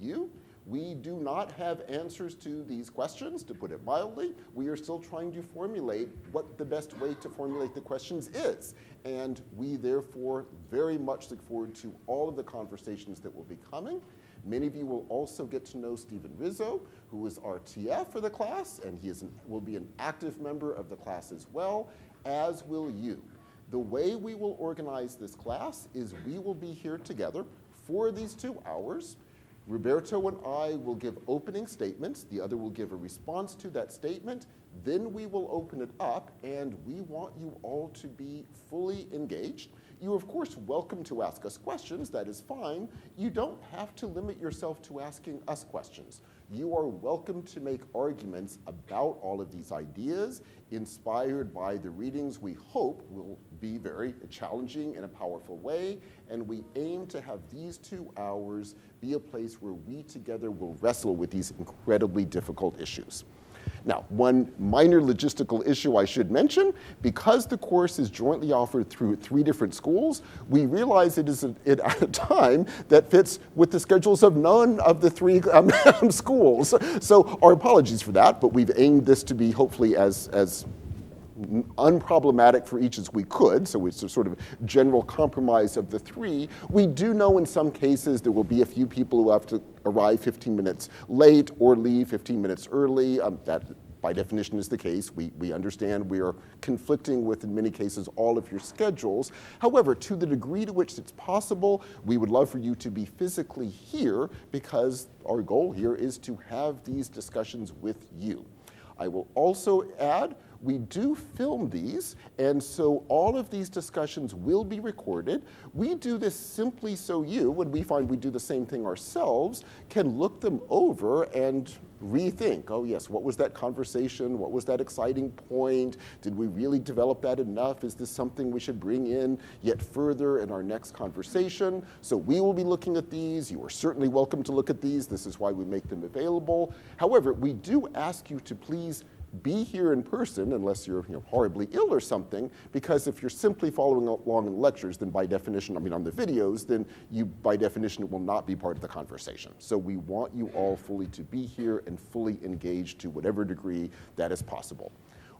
you. We do not have answers to these questions, to put it mildly. We are still trying to formulate what the best way to formulate the questions is. And we therefore very much look forward to all of the conversations that will be coming. Many of you will also get to know Stephen Rizzo, who is our TF for the class, and he will be an active member of the class as well, as will you. The way we will organize this class is we will be here together for these 2 hours. Roberto and I will give opening statements. The other will give a response to that statement. Then we will open it up, and we want you all to be fully engaged. You're, of course, welcome to ask us questions. That is fine. You don't have to limit yourself to asking us questions. You are welcome to make arguments about all of these ideas, inspired by the readings we hope will be very challenging in a powerful way. And we aim to have these 2 hours be a place where we together will wrestle with these incredibly difficult issues. Now, one minor logistical issue I should mention, because the course is jointly offered through 3 different schools, we realize it is at a time that fits with the schedules of none of the 3 schools. So our apologies for that, but we've aimed this to be hopefully as unproblematic for each as we could, so it's a sort of general compromise of the 3. We do know in some cases there will be a few people who have to arrive 15 minutes late or leave 15 minutes early. That by definition is the case. We understand we are conflicting with, in many cases, all of your schedules. However, to the degree to which it's possible, we would love for you to be physically here, because our goal here is to have these discussions with you. I will also add, we do film these, and so all of these discussions will be recorded. We do this simply so you, when we find we do the same thing ourselves, can look them over and rethink. Oh yes, what was that conversation? What was that exciting point? Did we really develop that enough? Is this something we should bring in yet further in our next conversation? So we will be looking at these. You are certainly welcome to look at these. This is why we make them available. However, we do ask you to please be here in person, unless you're horribly ill or something, because if you're simply following along in the lectures, then by definition, on the videos, then you by definition will not be part of the conversation. So we want you all fully to be here and fully engaged to whatever degree that is possible.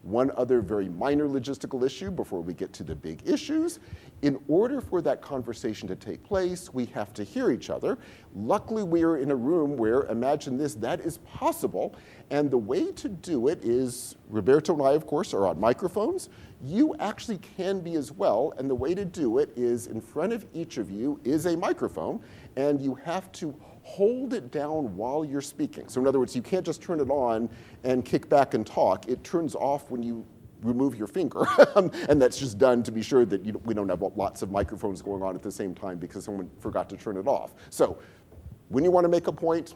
One other very minor logistical issue before we get to the big issues. In order for that conversation to take place, we have to hear each other. Luckily, we are in a room where, imagine this, that is possible. And the way to do it is, Roberto and I, of course, are on microphones. You actually can be as well. And the way to do it is, in front of each of you is a microphone, and you have to hold it down while you're speaking. So in other words, you can't just turn it on and kick back and talk. It turns off when you remove your finger. And that's just done to be sure that we don't have lots of microphones going on at the same time because someone forgot to turn it off. So when you want to make a point,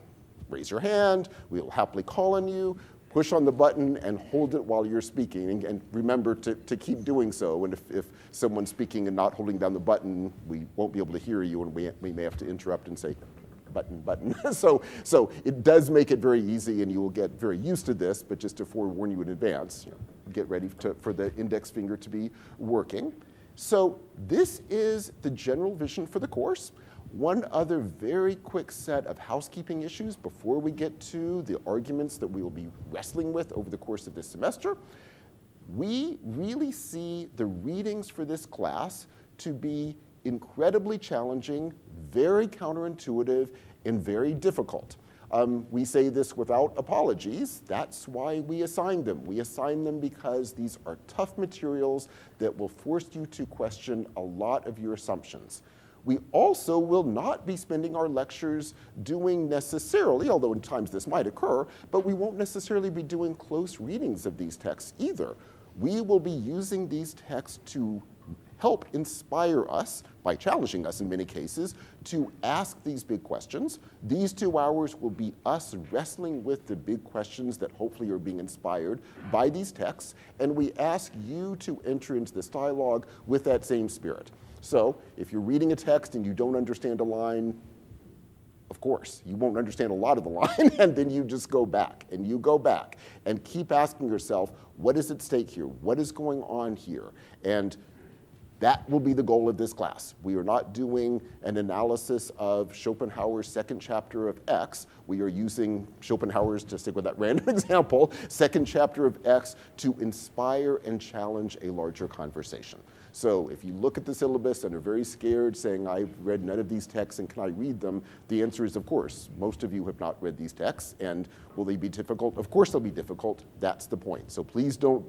raise your hand. We'll happily call on you. Push on the button and hold it while you're speaking. And remember to keep doing so. And if someone's speaking and not holding down the button, we won't be able to hear you, and we may have to interrupt and say, button. So it does make it very easy, and you will get very used to this, but just to forewarn you in advance, get ready for the index finger to be working. So this is the general vision for the course. One other very quick set of housekeeping issues before we get to the arguments that we will be wrestling with over the course of this semester. We really see the readings for this class to be incredibly challenging, very counterintuitive, and very difficult. We say this without apologies. That's why we assign them. We assign them because these are tough materials that will force you to question a lot of your assumptions. We also will not be spending our lectures doing necessarily, although in times this might occur, but we won't necessarily be doing close readings of these texts either. We will be using these texts to help inspire us, by challenging us in many cases, to ask these big questions. These 2 hours will be us wrestling with the big questions that hopefully are being inspired by these texts, and we ask you to enter into this dialogue with that same spirit. So if you're reading a text and you don't understand a line, of course, you won't understand a lot of the line, and then you just go back, and you go back, and keep asking yourself, what is at stake here? What is going on here? And That will be the goal of this class. We are not doing an analysis of Schopenhauer's second chapter of X. We are using Schopenhauer's, to stick with that random example, second chapter of X to inspire and challenge a larger conversation. So if you look at the syllabus and are very scared, saying, I've read none of these texts and can I read them? The answer is, of course. Most of you have not read these texts, and will they be difficult? Of course they'll be difficult. That's the point. So please don't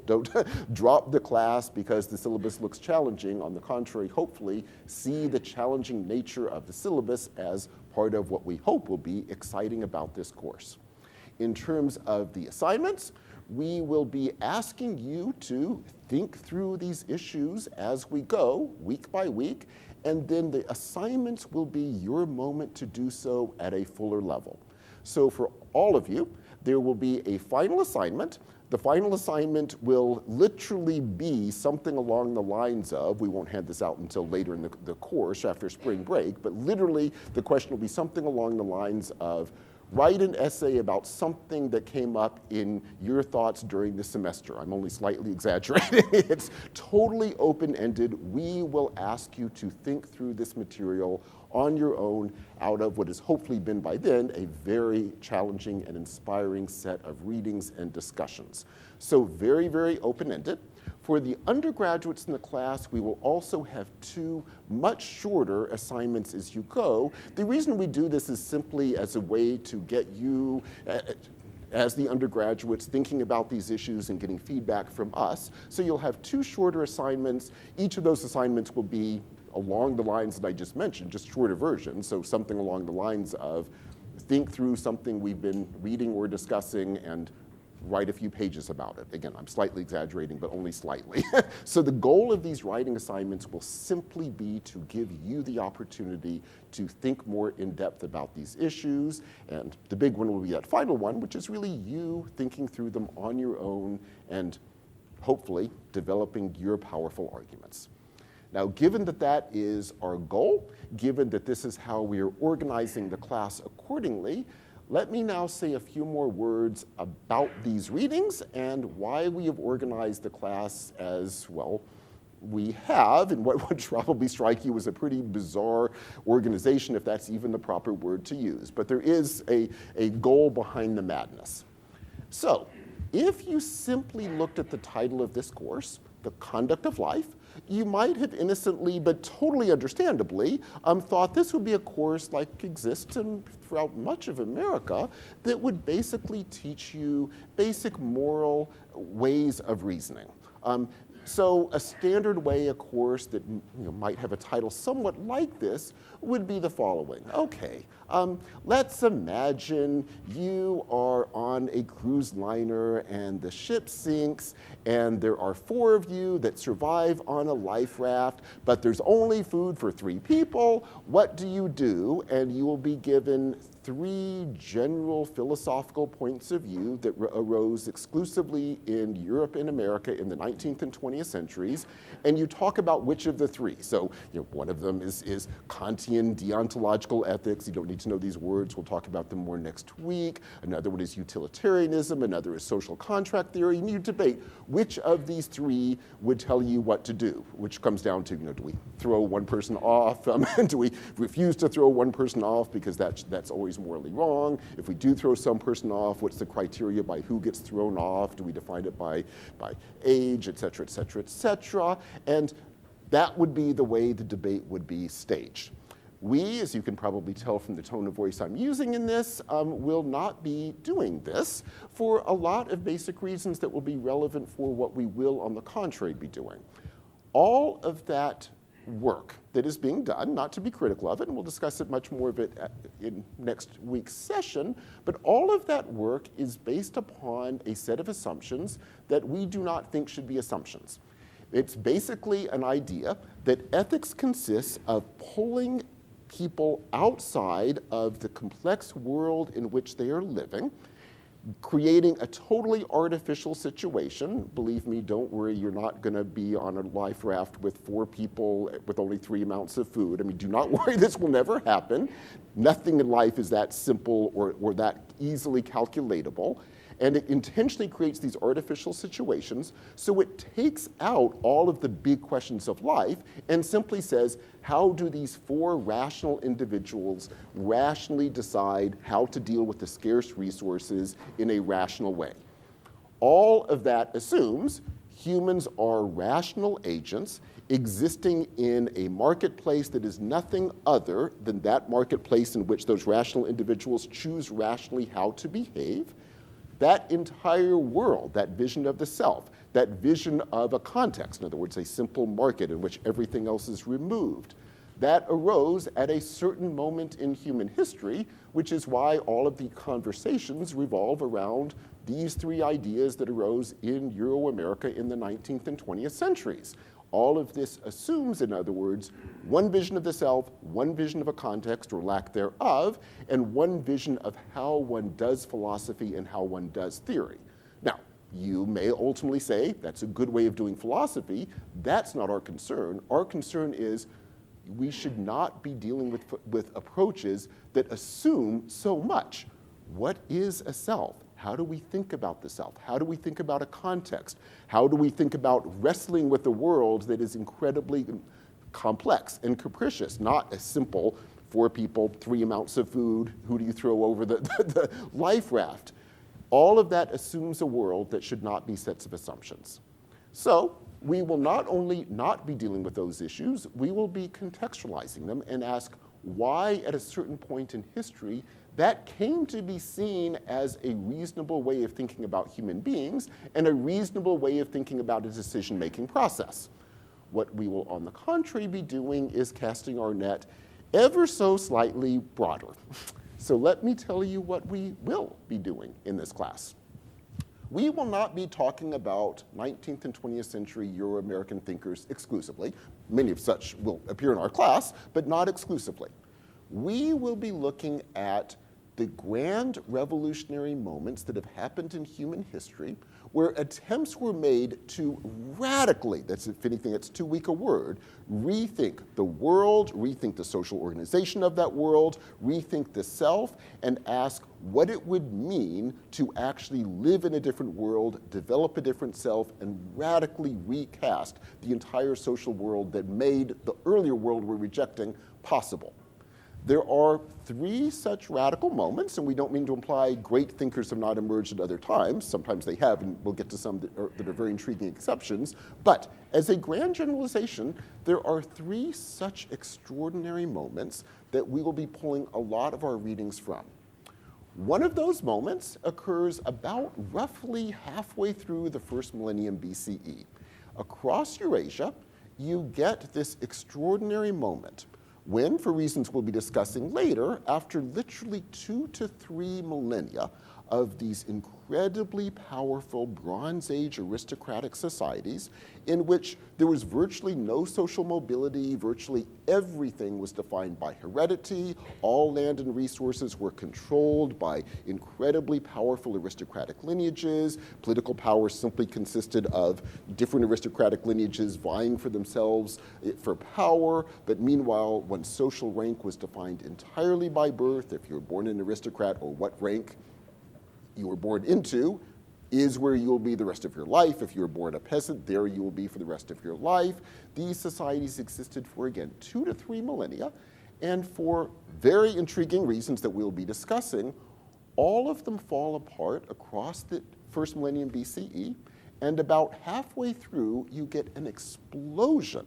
drop the class because the syllabus looks challenging. On the contrary, hopefully, see the challenging nature of the syllabus as part of what we hope will be exciting about this course. In terms of the assignments, we will be asking you to think through these issues as we go, week by week, and then the assignments will be your moment to do so at a fuller level. So for all of you, there will be a final assignment. The final assignment will literally be something along the lines of, we won't hand this out until later in the course after spring break, but literally the question will be something along the lines of, write an essay about something that came up in your thoughts during the semester. I'm only slightly exaggerating. It's totally open-ended. We will ask you to think through this material on your own out of what has hopefully been by then a very challenging and inspiring set of readings and discussions. So very, very open-ended. For the undergraduates in the class, we will also have 2 much shorter assignments as you go. The reason we do this is simply as a way to get you, as the undergraduates, thinking about these issues and getting feedback from us. So you'll have 2 shorter assignments. Each of those assignments will be along the lines that I just mentioned, just shorter versions. So something along the lines of think through something we've been reading or discussing and write a few pages about it. Again, I'm slightly exaggerating, but only slightly. So the goal of these writing assignments will simply be to give you the opportunity to think more in depth about these issues. And the big one will be that final one, which is really you thinking through them on your own and hopefully developing your powerful arguments. Now, given that that is our goal, given that this is how we are organizing the class accordingly, let me now say a few more words about these readings and why we have organized the class as, well, we have, and what would probably strike you as a pretty bizarre organization, if that's even the proper word to use. But there is a goal behind the madness. So, if you simply looked at the title of this course, The Conduct of Life, you might have innocently, but totally understandably, thought this would be a course like exists throughout much of America that would basically teach you basic moral ways of reasoning. So a standard way a course that might have a title somewhat like this would be the following. Okay, let's imagine you are on a cruise liner and the ship sinks and there are 4 of you that survive on a life raft, but there's only food for 3 people. What do you do? And you will be given 3 general philosophical points of view that arose exclusively in Europe and America in the 19th and 20th centuries, and you talk about which of the 3. So one of them is Kantian deontological ethics. You don't need to know these words. We'll talk about them more next week. Another one is utilitarianism. Another is social contract theory. And you debate which of these 3 would tell you what to do, which comes down to, do we throw one person off? Do we refuse to throw one person off because that's always morally wrong? If we do throw some person off, what's the criteria by who gets thrown off? Do we define it by age, et cetera, et cetera, et cetera? And that would be the way the debate would be staged. We, as you can probably tell from the tone of voice I'm using in this, will not be doing this for a lot of basic reasons that will be relevant for what we will, on the contrary, be doing. All of that work that is being done, not to be critical of it, and we'll discuss it much more of it in next week's session, but all of that work is based upon a set of assumptions that we do not think should be assumptions. It's basically an idea that ethics consists of pulling people outside of the complex world in which they are living, creating a totally artificial situation. Believe me, don't worry, you're not going to be on a life raft with 4 people with only 3 amounts of food. I mean, do not worry, this will never happen. Nothing in life is that simple or that easily calculatable. And it intentionally creates these artificial situations, so it takes out all of the big questions of life and simply says, how do these four rational individuals rationally decide how to deal with the scarce resources in a rational way? All of that assumes humans are rational agents existing in a marketplace that is nothing other than that marketplace in which those rational individuals choose rationally how to behave. That entire world, that vision of the self, that vision of a context, in other words, a simple market in which everything else is removed, that arose at a certain moment in human history, which is why all of the conversations revolve around these three ideas that arose in Euro-America in the 19th and 20th centuries. All of this assumes, in other words, one vision of the self, one vision of a context or lack thereof, and one vision of how one does philosophy and how one does theory. Now, you may ultimately say that's a good way of doing philosophy. That's not our concern. Our concern is we should not be dealing with approaches that assume so much. What is a self? How do we think about the self? How do we think about a context? How do we think about wrestling with a world that is incredibly complex and capricious, not as simple, 4 people, 3 amounts of food, who do you throw over the life raft? All of that assumes a world that should not be sets of assumptions. So we will not only not be dealing with those issues, we will be contextualizing them and ask why at a certain point in history that came to be seen as a reasonable way of thinking about human beings and a reasonable way of thinking about a decision-making process. What we will, on the contrary, be doing is casting our net ever so slightly broader. So let me tell you what we will be doing in this class. We will not be talking about 19th and 20th century Euro-American thinkers exclusively. Many of such will appear in our class, but not exclusively. We will be looking at the grand revolutionary moments that have happened in human history where attempts were made to radically, that's if anything, that's too weak a word, rethink the world, rethink the social organization of that world, rethink the self, and ask what it would mean to actually live in a different world, develop a different self, and radically recast the entire social world that made the earlier world we're rejecting possible. There are 3 such radical moments, and we don't mean to imply great thinkers have not emerged at other times. Sometimes they have, and we'll get to some that are very intriguing exceptions. But as a grand generalization, there are 3 such extraordinary moments that we will be pulling a lot of our readings from. One of those moments occurs about roughly halfway through the first millennium BCE. Across Eurasia, you get this extraordinary moment when, for reasons we'll be discussing later, after literally 2 to 3 millennia of these incredibly powerful Bronze Age aristocratic societies in which there was virtually no social mobility, virtually everything was defined by heredity, all land and resources were controlled by incredibly powerful aristocratic lineages, political power simply consisted of different aristocratic lineages vying for themselves for power, but meanwhile, one's social rank was defined entirely by birth. If you were born an aristocrat or what rank you were born into is where you will be the rest of your life. If you were born a peasant, there you will be for the rest of your life. These societies existed for, again, 2 to 3 millennia, and for very intriguing reasons that we'll be discussing, all of them fall apart across the first millennium BCE, and about halfway through, you get an explosion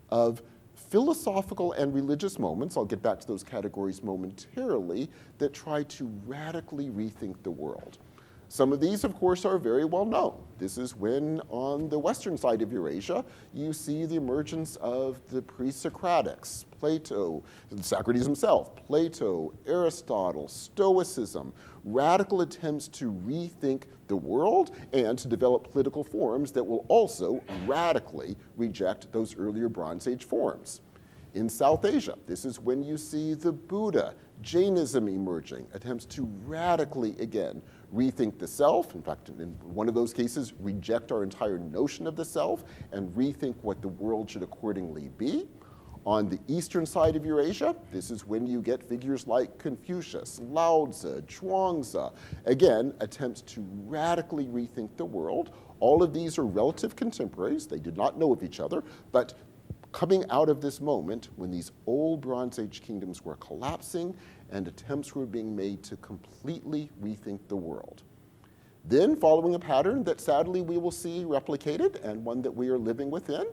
of philosophical and religious moments, I'll get back to those categories momentarily, that try to radically rethink the world. Some of these, of course, are very well known. This is when, on the western side of Eurasia, you see the emergence of the pre-Socratics, Plato, Socrates himself, Plato, Aristotle, Stoicism, radical attempts to rethink the world and to develop political forms that will also radically reject those earlier Bronze Age forms. In South Asia, this is when you see the Buddha, Jainism emerging, attempts to radically, again, rethink the self. In fact, in one of those cases, reject our entire notion of the self and rethink what the world should accordingly be. On the eastern side of Eurasia, this is when you get figures like Confucius, Lao Tzu, Chuang-Tzu. Again, attempts to radically rethink the world. All of these are relative contemporaries. They did not know of each other, but coming out of this moment when these old Bronze Age kingdoms were collapsing and attempts were being made to completely rethink the world. Then, following a pattern that sadly we will see replicated and one that we are living within,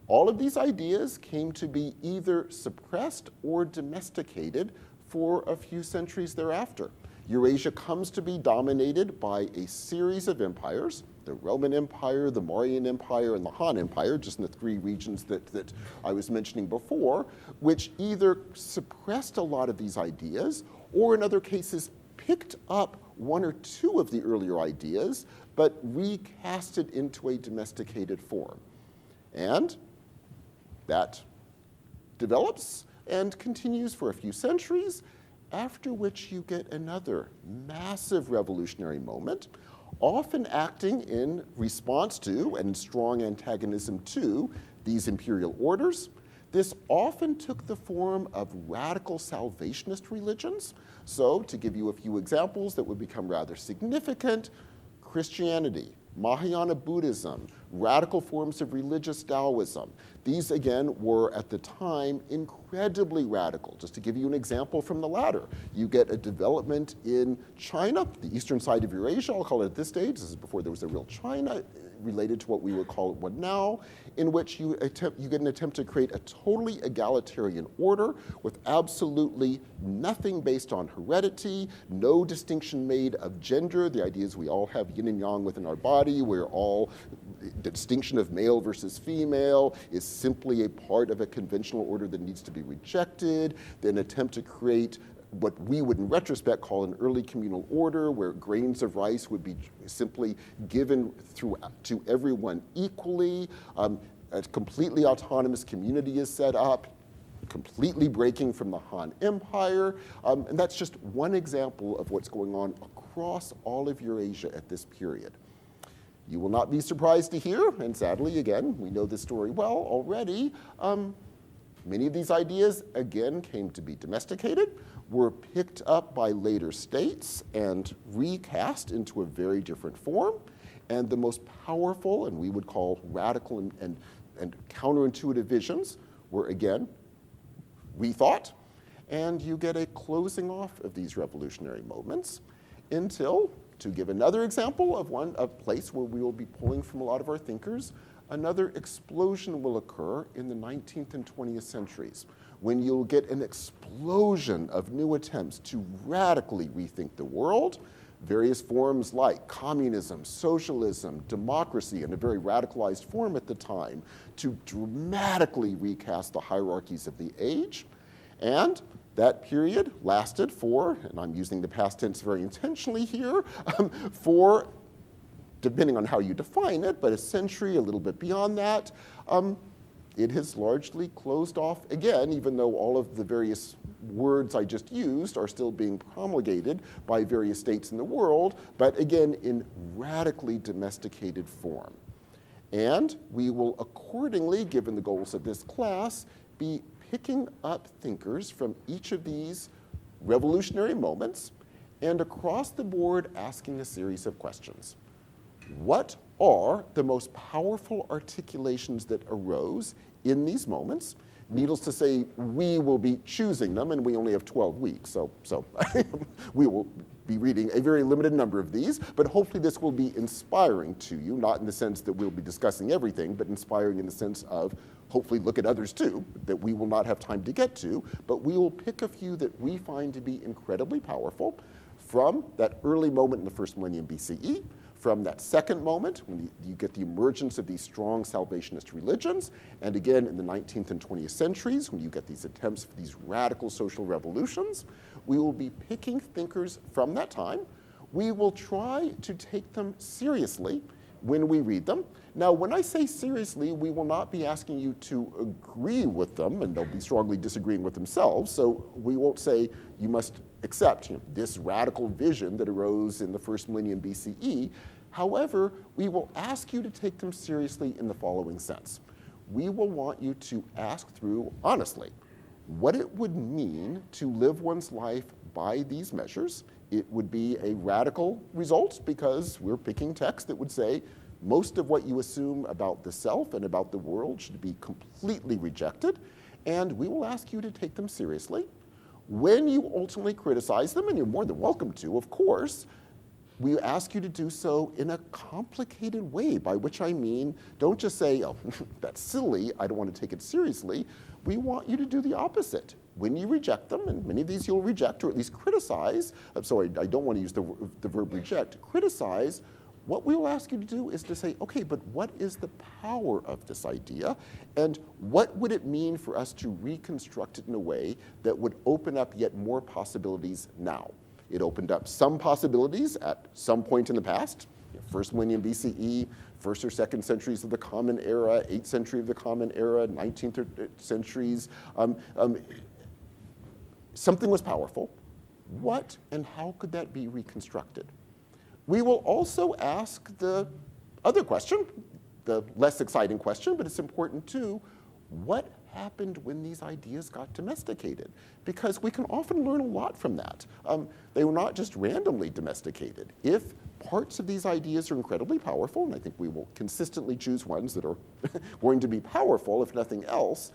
all of these ideas came to be either suppressed or domesticated for a few centuries thereafter. Eurasia comes to be dominated by a series of empires, the Roman Empire, the Mauryan Empire, and the Han Empire, just in the three regions that I was mentioning before, which either suppressed a lot of these ideas or in other cases picked up one or two of the earlier ideas, but recast it into a domesticated form. And that develops and continues for a few centuries, after which you get another massive revolutionary moment, often acting in response to and in strong antagonism to these imperial orders. This often took the form of radical salvationist religions. So, to give you a few examples that would become rather significant, Christianity, Mahayana Buddhism, radical forms of religious Taoism. These, again, were at the time incredibly radical. Just to give you an example from the latter, you get a development in China, the eastern side of Eurasia, I'll call it at this stage, this is before there was a real China, related to what we would call one now, in which you get an attempt to create a totally egalitarian order with absolutely nothing based on heredity, no distinction made of gender. The idea is we all have yin and yang within our body. The distinction of male versus female is simply a part of a conventional order that needs to be rejected. Then attempt to create what we would in retrospect call an early communal order, where grains of rice would be simply given to everyone equally. A completely autonomous community is set up, completely breaking from the Han Empire. And that's just one example of what's going on across all of Eurasia at this period. You will not be surprised to hear, and sadly, again, we know this story well already, many of these ideas, again, came to be domesticated, were picked up by later states and recast into a very different form. And the most powerful, and we would call radical and counterintuitive visions, were again rethought. And you get a closing off of these revolutionary moments until, to give another example of a place where we will be pulling from a lot of our thinkers, another explosion will occur in the 19th and 20th centuries, when you'll get an explosion of new attempts to radically rethink the world, various forms like communism, socialism, democracy, in a very radicalized form at the time, to dramatically recast the hierarchies of the age. And that period lasted for, and I'm using the past tense very intentionally here, for, depending on how you define it, but a century, a little bit beyond that. It has largely closed off again, even though all of the various words I just used are still being promulgated by various states in the world, but again, in radically domesticated form. And we will accordingly, given the goals of this class, be picking up thinkers from each of these revolutionary moments and across the board asking a series of questions. What are the most powerful articulations that arose in these moments? Needless to say, we will be choosing them, and we only have 12 weeks, so we will be reading a very limited number of these, but hopefully this will be inspiring to you, not in the sense that we'll be discussing everything, but inspiring in the sense of hopefully look at others too, that we will not have time to get to, but we will pick a few that we find to be incredibly powerful from that early moment in the first millennium BCE, from that second moment, when you get the emergence of these strong salvationist religions, and again in the 19th and 20th centuries, when you get these attempts for these radical social revolutions, we will be picking thinkers from that time. We will try to take them seriously when we read them. Now, when I say seriously, we will not be asking you to agree with them, and they'll be strongly disagreeing with themselves, so we won't say you must accept this radical vision that arose in the first millennium BCE. However, we will ask you to take them seriously in the following sense. we will want you to ask through honestly what it would mean to live one's life by these measures. It would be a radical result because we're picking text that would say most of what you assume about the self and about the world should be completely rejected, and we will ask you to take them seriously. When you ultimately criticize them, and you're more than welcome to, of course, we ask you to do so in a complicated way, by which I mean, don't just say, oh, that's silly, I don't want to take it seriously. We want you to do the opposite. When you reject them, and many of these you'll reject or at least criticize, I'm sorry, I don't want to use the verb reject, criticize, what we will ask you to do is to say, okay, but what is the power of this idea? And what would it mean for us to reconstruct it in a way that would open up yet more possibilities now? It opened up some possibilities at some point in the past, first millennium BCE, first or second centuries of the Common Era, 8th century of the Common Era, 19th centuries. Something was powerful. What and how could that be reconstructed? We will also ask the other question, the less exciting question, but it's important too, what happened when these ideas got domesticated? Because we can often learn a lot from that. They were not just randomly domesticated. If parts of these ideas are incredibly powerful, and I think we will consistently choose ones that are going to be powerful, if nothing else,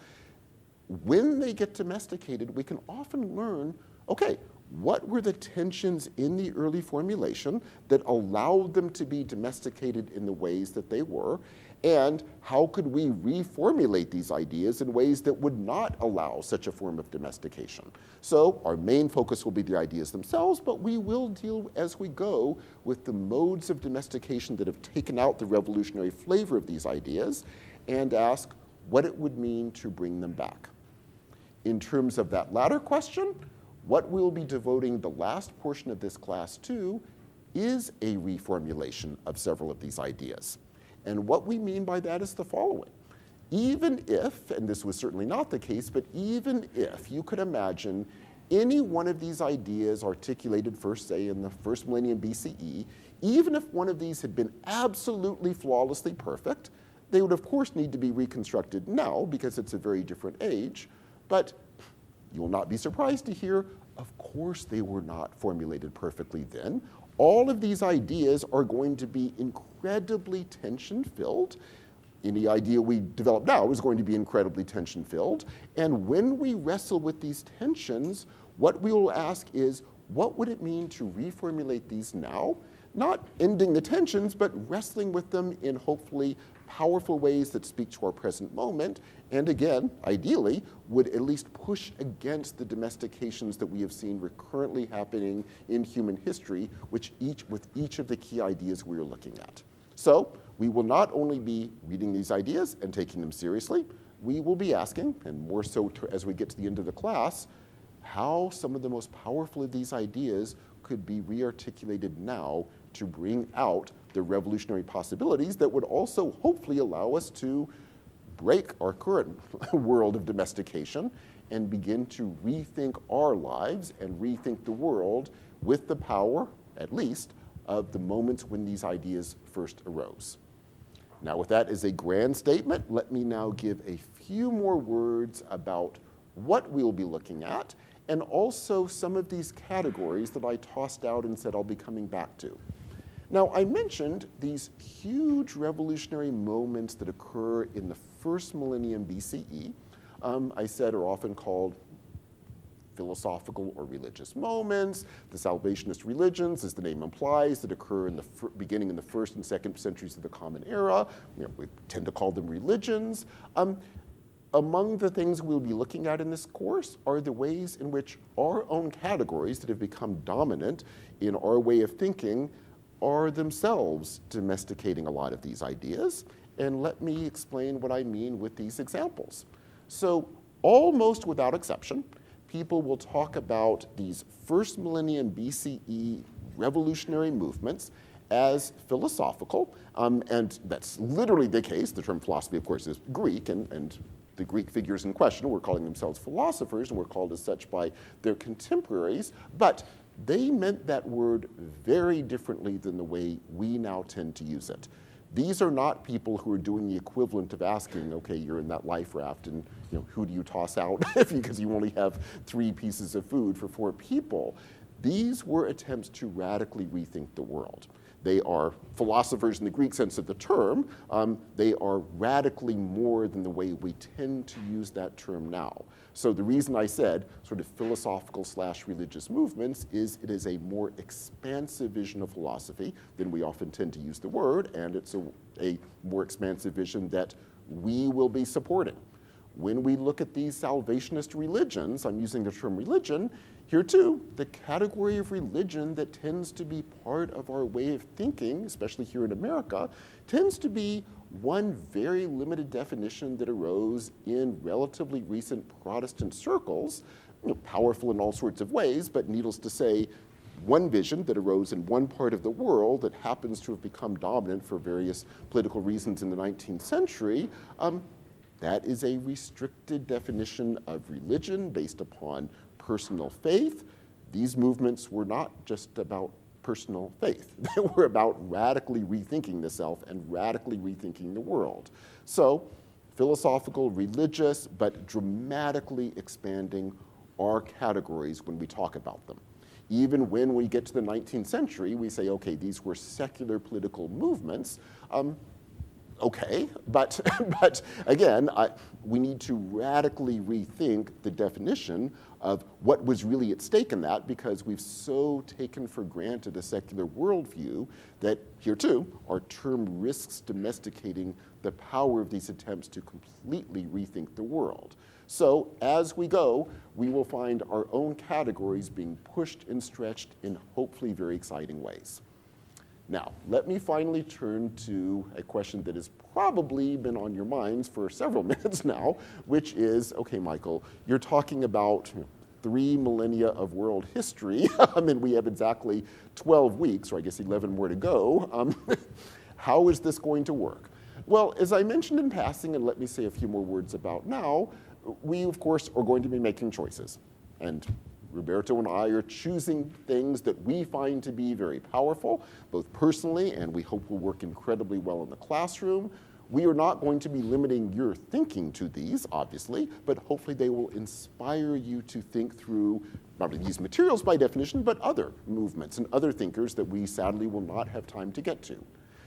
when they get domesticated, we can often learn, okay, what were the tensions in the early formulation that allowed them to be domesticated in the ways that they were, and how could we reformulate these ideas in ways that would not allow such a form of domestication? So our main focus will be the ideas themselves, but we will deal as we go with the modes of domestication that have taken out the revolutionary flavor of these ideas and ask what it would mean to bring them back. In terms of that latter question, what we'll be devoting the last portion of this class to is a reformulation of several of these ideas. And what we mean by that is the following. Even if, and this was certainly not the case, but even if you could imagine any one of these ideas articulated first, say, in the first millennium BCE, even if one of these had been absolutely flawlessly perfect, they would of course need to be reconstructed now because it's a very different age, but you will not be surprised to hear, of course they were not formulated perfectly then. All of these ideas are going to be incredibly tension-filled. Any idea we develop now is going to be incredibly tension-filled. And when we wrestle with these tensions, what we will ask is, what would it mean to reformulate these now? Not ending the tensions, but wrestling with them in hopefully powerful ways that speak to our present moment, and again, ideally, would at least push against the domestications that we have seen recurrently happening in human history, with each of the key ideas we are looking at. So we will not only be reading these ideas and taking them seriously, we will be asking, and more so as we get to the end of the class, how some of the most powerful of these ideas could be rearticulated now to bring out the revolutionary possibilities that would also hopefully allow us to break our current world of domestication and begin to rethink our lives and rethink the world with the power, at least, of the moments when these ideas first arose. Now, with that as a grand statement, let me now give a few more words about what we'll be looking at and also some of these categories that I tossed out and said I'll be coming back to. Now, I mentioned these huge revolutionary moments that occur in the first millennium BCE, I said are often called philosophical or religious moments. The salvationist religions, as the name implies, that occur in the beginning in the first and second centuries of the Common Era. We tend to call them religions. Among the things we'll be looking at in this course are the ways in which our own categories that have become dominant in our way of thinking are themselves domesticating a lot of these ideas. And let me explain what I mean with these examples. So almost without exception, people will talk about these first millennium BCE revolutionary movements as philosophical, and that's literally the case. The term philosophy, of course, is Greek, and the Greek figures in question were calling themselves philosophers and were called as such by their contemporaries, but they meant that word very differently than the way we now tend to use it. These are not people who are doing the equivalent of asking, okay, you're in that life raft, and who do you toss out because you only have 3 pieces of food for 4 people. These were attempts to radically rethink the world. They are philosophers in the Greek sense of the term. They are radically more than the way we tend to use that term now. So the reason I said sort of philosophical/religious movements is it is a more expansive vision of philosophy than we often tend to use the word, and it's a more expansive vision that we will be supporting. When we look at these salvationist religions, I'm using the term religion, here too, the category of religion that tends to be part of our way of thinking, especially here in America, tends to be one very limited definition that arose in relatively recent Protestant circles, powerful in all sorts of ways, but needless to say, one vision that arose in one part of the world that happens to have become dominant for various political reasons in the 19th century, that is a restricted definition of religion based upon personal faith. These movements were not just about personal faith. They were about radically rethinking the self and radically rethinking the world. So, philosophical, religious, but dramatically expanding our categories when we talk about them. Even when we get to the 19th century, we say, okay, these were secular political movements. Okay, but again, we need to radically rethink the definition of what was really at stake in that, because we've so taken for granted a secular worldview that here too, our term risks domesticating the power of these attempts to completely rethink the world. So as we go, we will find our own categories being pushed and stretched in hopefully very exciting ways. Now, let me finally turn to a question that has probably been on your minds for several minutes now, which is, okay, Michael, you're talking about 3 millennia of world history, and we have exactly 12 weeks, or I guess 11 more to go. How is this going to work? Well, as I mentioned in passing, and let me say a few more words about now, we, of course, are going to be making choices. And Roberto and I are choosing things that we find to be very powerful, both personally and we hope will work incredibly well in the classroom. We are not going to be limiting your thinking to these, obviously, but hopefully they will inspire you to think through not only these materials by definition, but other movements and other thinkers that we sadly will not have time to get to.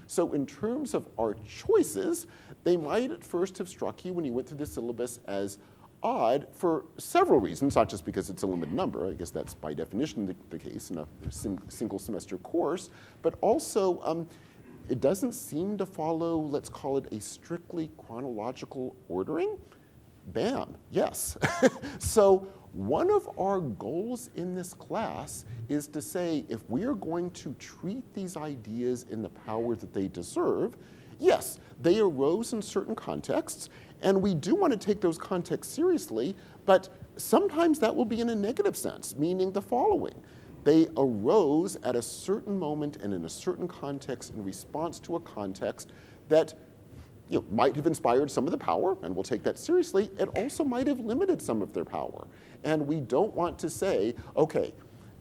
So in terms of our choices, they might at first have struck you when you went through the syllabus as odd for several reasons, not just because it's a limited number, I guess that's by definition the case in a single semester course, but also it doesn't seem to follow, let's call it a strictly chronological ordering. Bam, yes. So one of our goals in this class is to say, if we are going to treat these ideas in the power that they deserve, yes, they arose in certain contexts, and we do want to take those contexts seriously, but sometimes that will be in a negative sense, meaning the following. They arose at a certain moment and in a certain context in response to a context that might have inspired some of the power, and we'll take that seriously. It also might have limited some of their power. And we don't want to say, okay,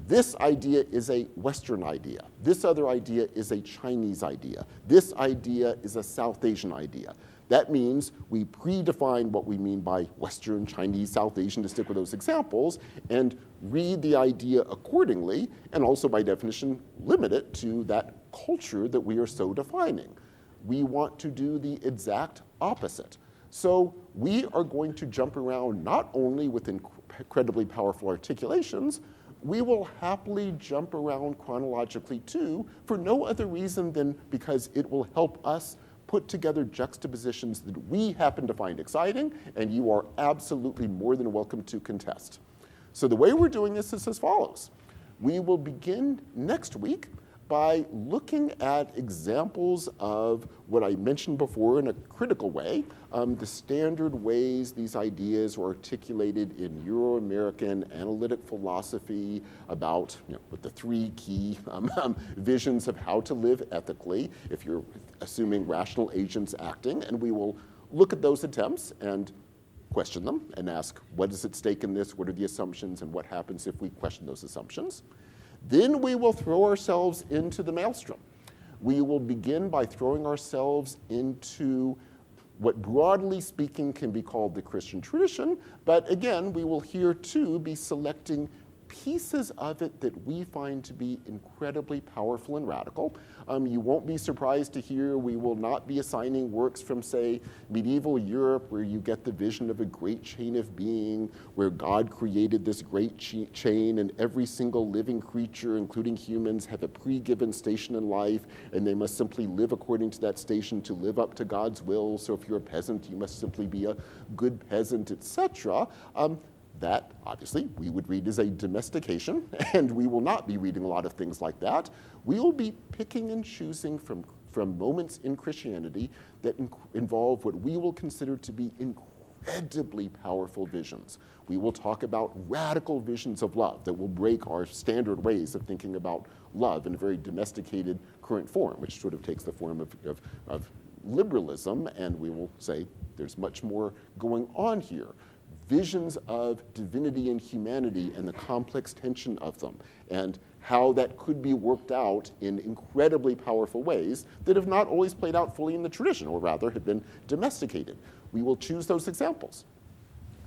this idea is a Western idea. This other idea is a Chinese idea. This idea is a South Asian idea. That means we predefine what we mean by Western, Chinese, South Asian, to stick with those examples, and read the idea accordingly, and also by definition limit it to that culture that we are so defining. We want to do the exact opposite. So we are going to jump around not only with incredibly powerful articulations, we will happily jump around chronologically too, for no other reason than because it will help us put together juxtapositions that we happen to find exciting, and you are absolutely more than welcome to contest. So the way we're doing this is as follows. We will begin next week by looking at examples of what I mentioned before in a critical way, the standard ways these ideas are articulated in Euro-American analytic philosophy about with the 3 key visions of how to live ethically, if you're assuming rational agents acting, and we will look at those attempts and question them and ask what is at stake in this, what are the assumptions, and what happens if we question those assumptions. Then we will throw ourselves into the maelstrom. We will begin by throwing ourselves into what broadly speaking can be called the Christian tradition, but again, we will here too be selecting pieces of it that we find to be incredibly powerful and radical. You won't be surprised to hear we will not be assigning works from, say, medieval Europe, where you get the vision of a great chain of being, where God created this great chain, and every single living creature, including humans, have a pre-given station in life, and they must simply live according to that station to live up to God's will. So if you're a peasant, you must simply be a good peasant, etc. That, obviously, we would read as a domestication, and we will not be reading a lot of things like that. We will be picking and choosing from moments in Christianity that involve what we will consider to be incredibly powerful visions. We will talk about radical visions of love that will break our standard ways of thinking about love in a very domesticated current form, which sort of takes the form of liberalism, and we will say there's much more going on here. Visions of divinity and humanity and the complex tension of them, and how that could be worked out in incredibly powerful ways that have not always played out fully in the tradition, or rather have been domesticated. We will choose those examples.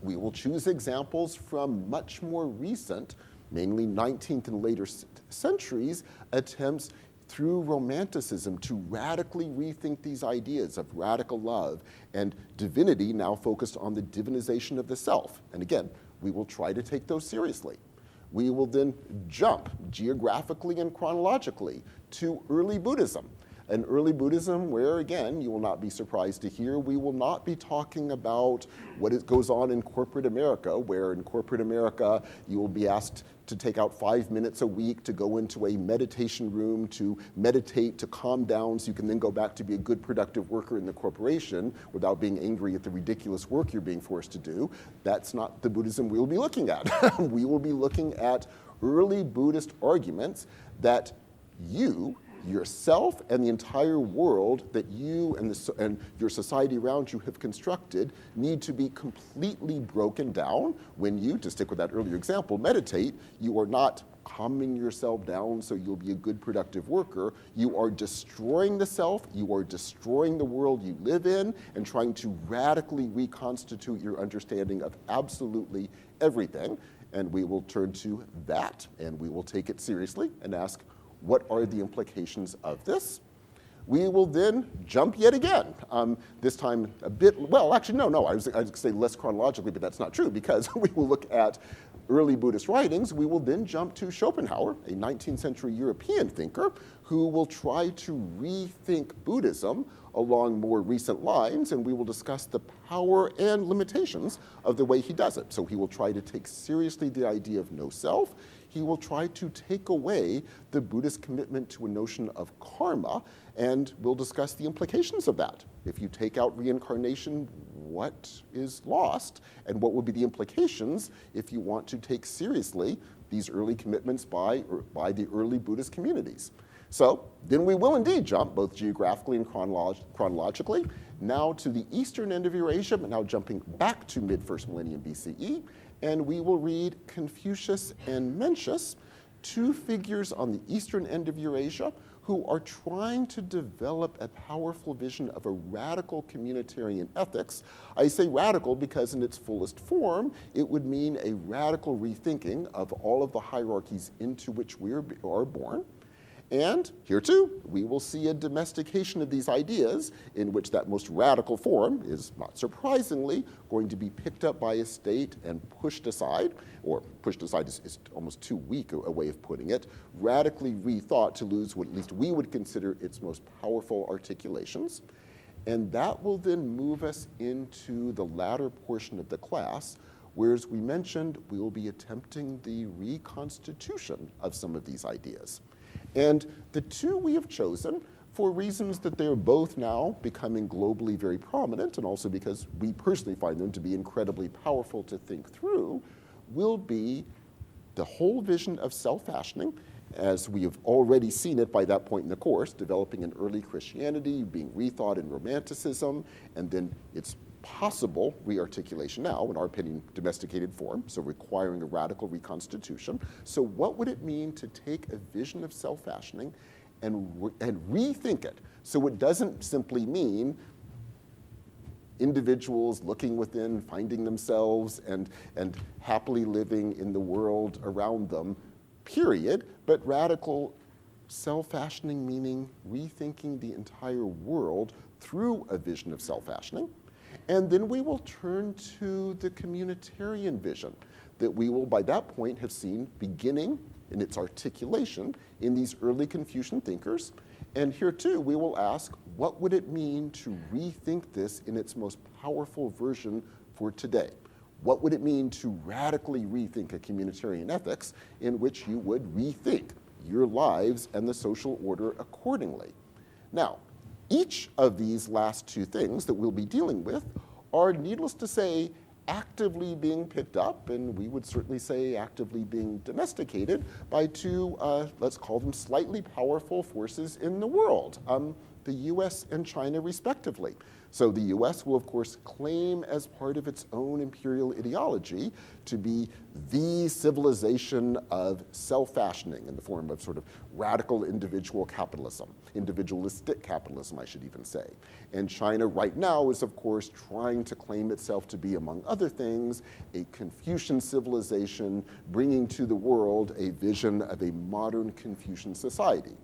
We will choose examples from much more recent, mainly 19th and later centuries, attempts through Romanticism to radically rethink these ideas of radical love and divinity, now focused on the divinization of the self. And again, we will try to take those seriously. We will then jump geographically and chronologically to early Buddhism. And early Buddhism, where again, you will not be surprised to hear, we will not be talking about what goes on in corporate America, where in corporate America, you will be asked to take out 5 minutes a week to go into a meditation room, to meditate, to calm down, so you can then go back to be a good, productive worker in the corporation without being angry at the ridiculous work you're being forced to do. That's not the Buddhism we will be looking at. We will be looking at early Buddhist arguments that you, yourself, and the entire world that you and your society around you have constructed need to be completely broken down. When you, to stick with that earlier example, meditate, you are not calming yourself down so you'll be a good, productive worker. You are destroying the self, you are destroying the world you live in, and trying to radically reconstitute your understanding of absolutely everything. And we will turn to that, and we will take it seriously and ask, what are the implications of this? We will then jump yet again. This time a bit, well, actually, no, I was going to say less chronologically, but that's not true, because we will look at early Buddhist writings. We will then jump to Schopenhauer, a 19th century European thinker, who will try to rethink Buddhism along more recent lines, and we will discuss the power and limitations of the way he does it. So he will try to take seriously the idea of no self. He will try to take away the Buddhist commitment to a notion of karma, and we'll discuss the implications of that. If you take out reincarnation, what is lost, and what will be the implications if you want to take seriously these early commitments by the early Buddhist communities? So then we will indeed jump, both geographically and chronologically, now to the eastern end of Eurasia, but now jumping back to mid-first millennium BCE, and we will read Confucius and Mencius, two figures on the eastern end of Eurasia who are trying to develop a powerful vision of a radical communitarian ethics. I say radical because in its fullest form, it would mean a radical rethinking of all of the hierarchies into which we are born. And here too, we will see a domestication of these ideas in which that most radical form is, not surprisingly, going to be picked up by a state and pushed aside, or pushed aside is almost too weak a way of putting it, radically rethought to lose what at least we would consider its most powerful articulations. And that will then move us into the latter portion of the class, where, as we mentioned, we will be attempting the reconstitution of some of these ideas. And the two we have chosen, for reasons that they are both now becoming globally very prominent, and also because we personally find them to be incredibly powerful to think through, will be the whole vision of self-fashioning, as we have already seen it by that point in the course, developing in early Christianity, being rethought in Romanticism, and then its possible rearticulation now, in our opinion, domesticated form, so requiring a radical reconstitution. So what would it mean to take a vision of self-fashioning and rethink it. So it doesn't simply mean individuals looking within, finding themselves, and happily living in the world around them, period, but radical self-fashioning, meaning rethinking the entire world through a vision of self-fashioning. And then we will turn to the communitarian vision that we will, by that point, have seen beginning in its articulation in these early Confucian thinkers. And here, too, we will ask, what would it mean to rethink this in its most powerful version for today? What would it mean to radically rethink a communitarian ethics in which you would rethink your lives and the social order accordingly? Now, each of these last two things that we'll be dealing with are, needless to say, actively being picked up, and we would certainly say actively being domesticated by two, let's call them slightly powerful forces in the world, the US and China respectively. So the US will, of course, claim as part of its own imperial ideology to be the civilization of self-fashioning in the form of sort of radical individual capitalism, individualistic capitalism, I should even say. And China right now is, of course, trying to claim itself to be, among other things, a Confucian civilization, bringing to the world a vision of a modern Confucian society.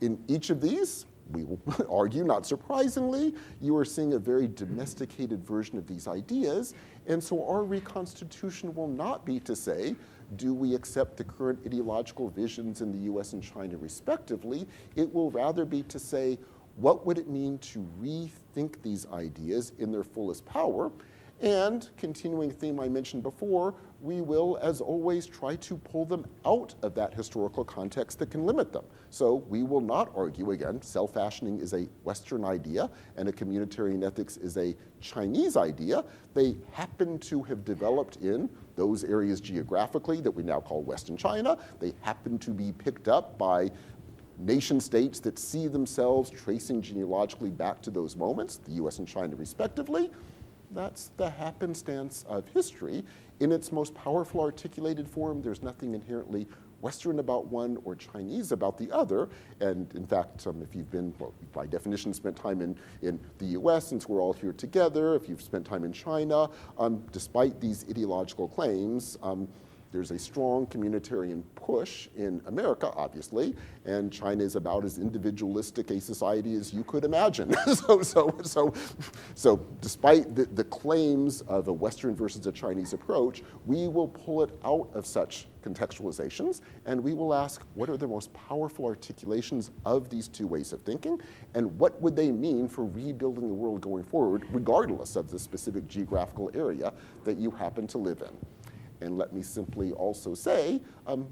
In each of these, we will argue, not surprisingly, you are seeing a very domesticated version of these ideas, and so our reconstitution will not be to say, do we accept the current ideological visions in the US and China respectively? It will rather be to say, what would it mean to rethink these ideas in their fullest power? And continuing a theme I mentioned before, we will, as always, try to pull them out of that historical context that can limit them. So we will not argue, again, self-fashioning is a Western idea and a communitarian ethics is a Chinese idea. They happen to have developed in those areas geographically that we now call Western China. They happen to be picked up by nation states that see themselves tracing genealogically back to those moments, the US and China respectively. That's the happenstance of history. In its most powerful articulated form, there's nothing inherently Western about one or Chinese about the other. And in fact, if you've been, well, by definition, spent time in the US, since we're all here together, if you've spent time in China, despite these ideological claims, there's a strong communitarian push in America, obviously, and China is about as individualistic a society as you could imagine. So despite the claims of a Western versus a Chinese approach, we will pull it out of such contextualizations, and we will ask, what are the most powerful articulations of these two ways of thinking, and what would they mean for rebuilding the world going forward, regardless of the specific geographical area that you happen to live in? And let me simply also say,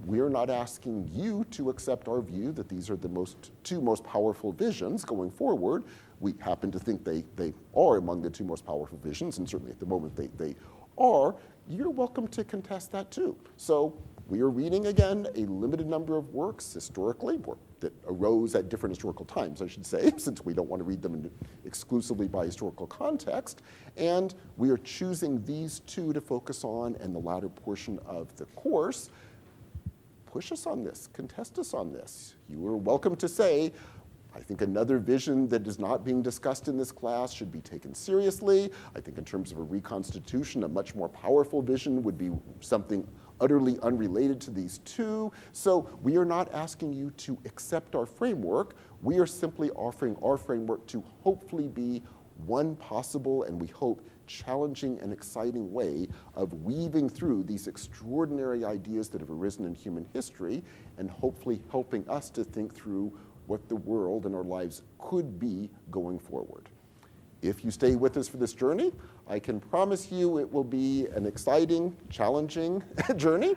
we are not asking you to accept our view that these are the two most powerful visions going forward. We happen to think they are among the two most powerful visions, and certainly at the moment they are. You're welcome to contest that too. So we are reading, again, a limited number of works historically, or that arose at different historical times, I should say, since we don't want to read them exclusively by historical context. And we are choosing these two to focus on in the latter portion of the course. Push us on this, contest us on this. You are welcome to say, I think another vision that is not being discussed in this class should be taken seriously. I think in terms of a reconstitution, a much more powerful vision would be something utterly unrelated to these two. So we are not asking you to accept our framework. We are simply offering our framework to hopefully be one possible, and we hope, challenging and exciting way of weaving through these extraordinary ideas that have arisen in human history, and hopefully helping us to think through what the world and our lives could be going forward. If you stay with us for this journey, I can promise you it will be an exciting, challenging journey.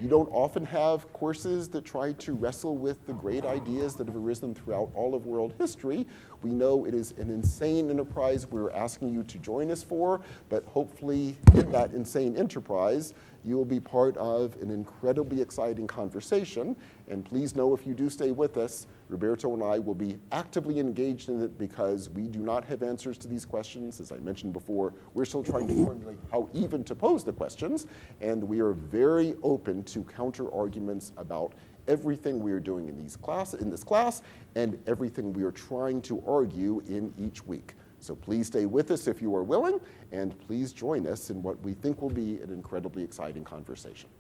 You don't often have courses that try to wrestle with the great ideas that have arisen throughout all of world history. We know it is an insane enterprise we're asking you to join us for, but hopefully in that insane enterprise, you will be part of an incredibly exciting conversation. And please know, if you do stay with us, Roberto and I will be actively engaged in it, because we do not have answers to these questions. As I mentioned before, we're still trying to formulate how even to pose the questions, and we are very open to counter arguments about everything we are doing in this class, and everything we are trying to argue in each week. So please stay with us if you are willing, and please join us in what we think will be an incredibly exciting conversation.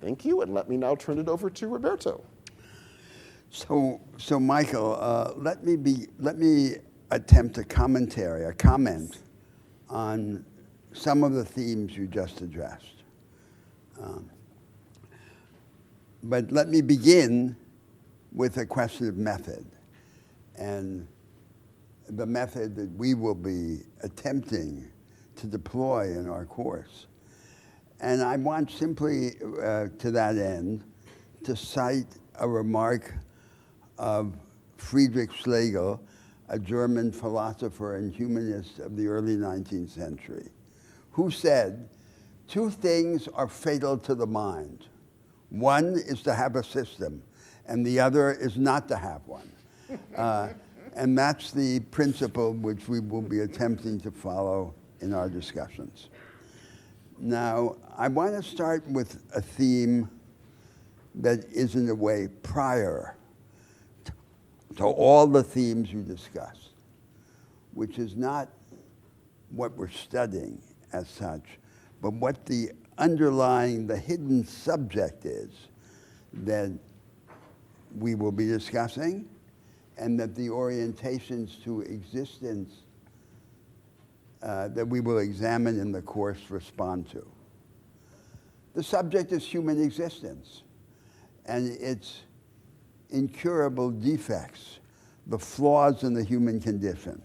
Thank you, and let me now turn it over to Roberto. So Michael, let me attempt a comment on some of the themes you just addressed. But let me begin with a question of method, and the method that we will be attempting to deploy in our course. And I want simply, to that end, to cite a remark of Friedrich Schlegel, a German philosopher and humanist of the early 19th century, who said, "Two things are fatal to the mind. One is to have a system, and the other is not to have one." And that's the principle which we will be attempting to follow in our discussions. Now, I want to start with a theme that is in a way prior to all the themes you discussed, which is not what we're studying as such, but what the underlying, the hidden subject is that we will be discussing, and that the orientations to existence that we will examine in the course respond to. The subject is human existence and its incurable defects, the flaws in the human condition.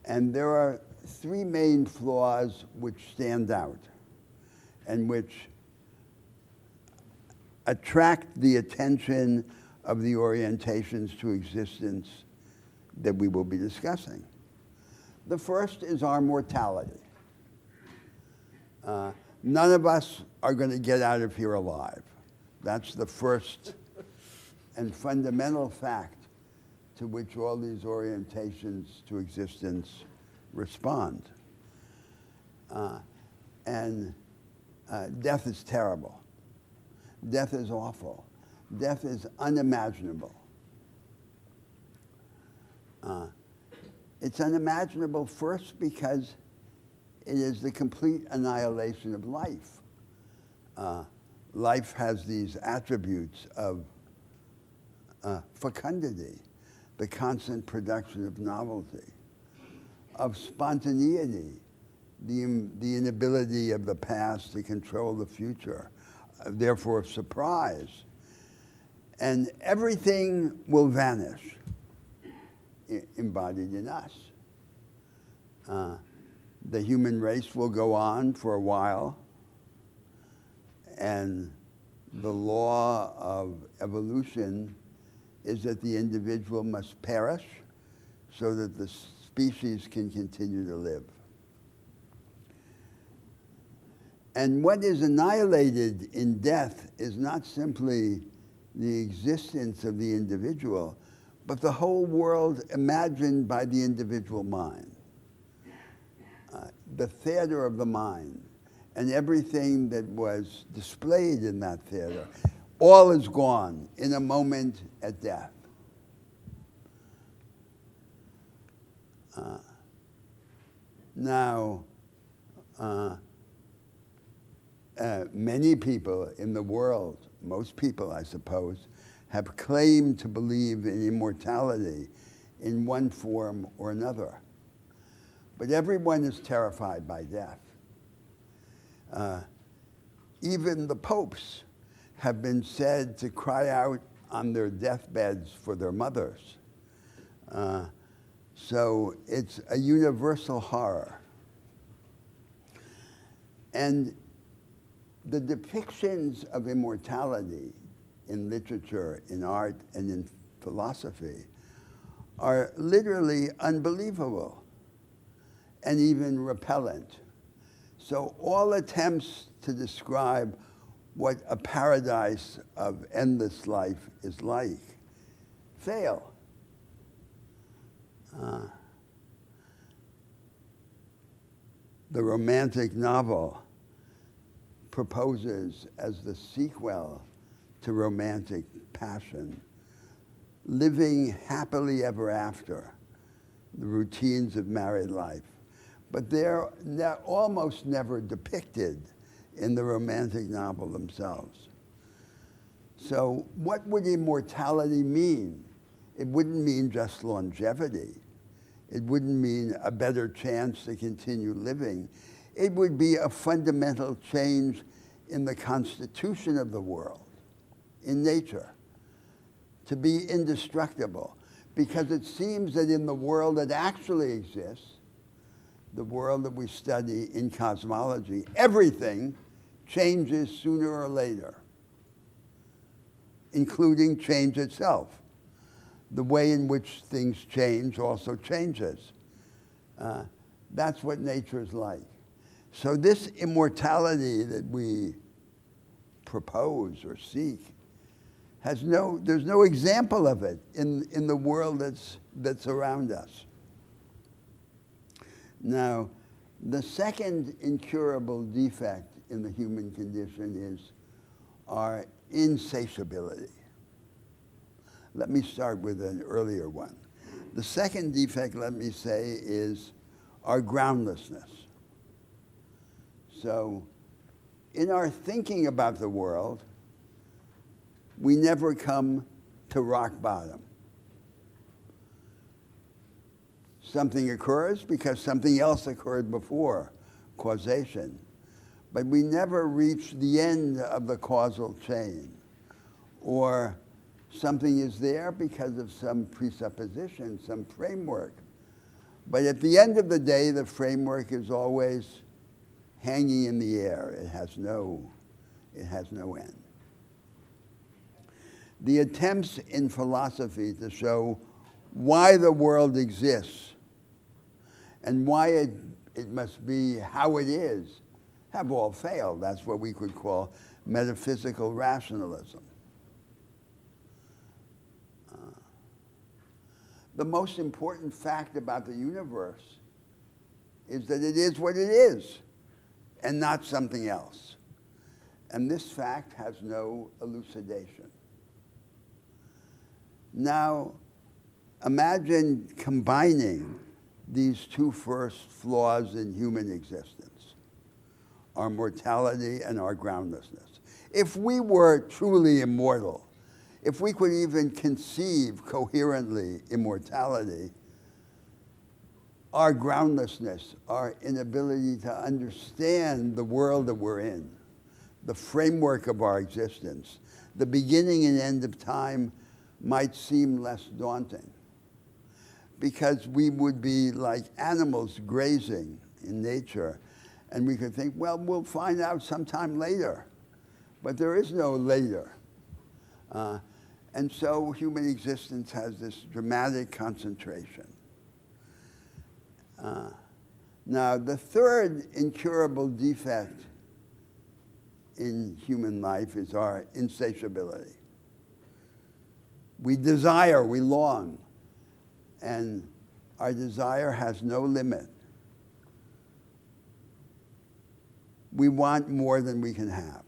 And there are three main flaws which stand out and which attract the attention of the orientations to existence that we will be discussing. The first is our mortality. None of us are going to get out of here alive. That's the first and fundamental fact to which all these orientations to existence respond. And death is terrible. Death is awful. Death is unimaginable. It's unimaginable first because it is the complete annihilation of life. Life has these attributes of fecundity, the constant production of novelty, of spontaneity, the inability of the past to control the future, therefore of surprise. And everything will vanish, embodied in us. The human race will go on for a while, and the law of evolution is that the individual must perish so that the species can continue to live. And what is annihilated in death is not simply the existence of the individual, but the whole world imagined by the individual mind. The theater of the mind, and everything that was displayed in that theater, all is gone in a moment at death. Now, many people in the world, most people I suppose, have claimed to believe in immortality in one form or another. But everyone is terrified by death. Even the popes have been said to cry out on their deathbeds for their mothers. So it's a universal horror. And the depictions of immortality in literature, in art, and in philosophy are literally unbelievable and even repellent. So all attempts to describe what a paradise of endless life is like fail. The romantic novel proposes as the sequel to romantic passion, living happily ever after, the routines of married life. But they're almost never depicted in the romantic novel themselves. So what would immortality mean? It wouldn't mean just longevity. It wouldn't mean a better chance to continue living. It would be a fundamental change in the constitution of the world, in nature, to be indestructible. Because it seems that in the world that actually exists, the world that we study in cosmology, everything changes sooner or later, including change itself. The way in which things change also changes. That's what nature is like. So this immortality that we propose or seek there's no example of it in the world that's around us. Now, the second incurable defect in the human condition is our insatiability. Let me start with an earlier one. The second defect, let me say, is our groundlessness. So, in our thinking about the world, we never come to rock bottom. Something occurs because something else occurred before, causation. But we never reach the end of the causal chain. Or something is there because of some presupposition, some framework. But at the end of the day, the framework is always hanging in the air. It has no end. The attempts in philosophy to show why the world exists and why it must be how it is have all failed. That's what we could call metaphysical rationalism. The most important fact about the universe is that it is what it is and not something else. And this fact has no elucidation. Now, imagine combining these two first flaws in human existence, our mortality and our groundlessness. If we were truly immortal, if we could even conceive coherently immortality, our groundlessness, our inability to understand the world that we're in, the framework of our existence, the beginning and end of time might seem less daunting, because we would be like animals grazing in nature, and we could think, well, we'll find out sometime later. But there is no later. And so human existence has this dramatic concentration. Now, the third incurable defect in human life is our insatiability. We desire, we long, and our desire has no limit. We want more than we can have.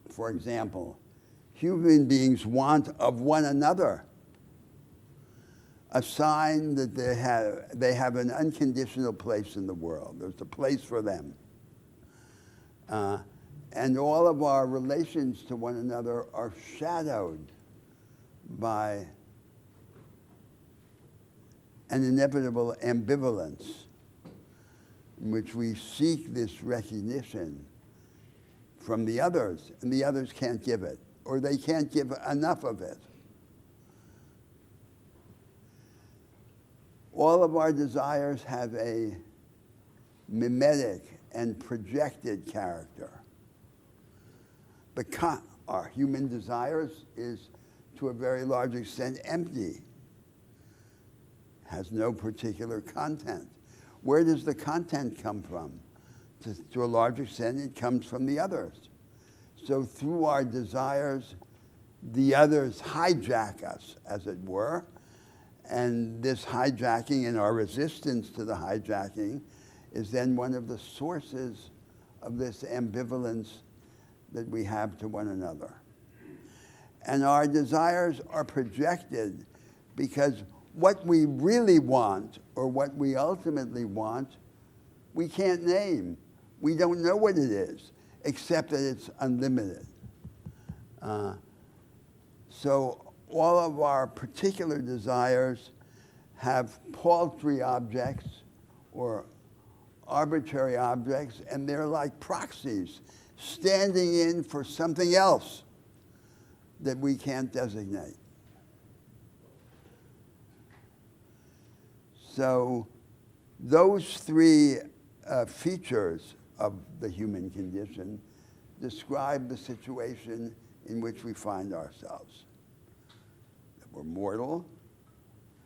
For example, human beings want of one another a sign that they have an unconditional place in the world. There's a place for them. And all of our relations to one another are shadowed by an inevitable ambivalence in which we seek this recognition from the others, and the others can't give it, or they can't give enough of it. All of our desires have a mimetic and projected character. Our human desires is, to a very large extent, empty, has no particular content. Where does the content come from? To a large extent, it comes from the others. So through our desires, the others hijack us, as it were, and this hijacking and our resistance to the hijacking is then one of the sources of this ambivalence that we have to one another. And our desires are projected because what we really want, or what we ultimately want, we can't name. We don't know what it is, except that it's unlimited. So all of our particular desires have paltry objects or arbitrary objects, and they're like proxies standing in for something else that we can't designate. So those three features of the human condition describe the situation in which we find ourselves. That we're mortal,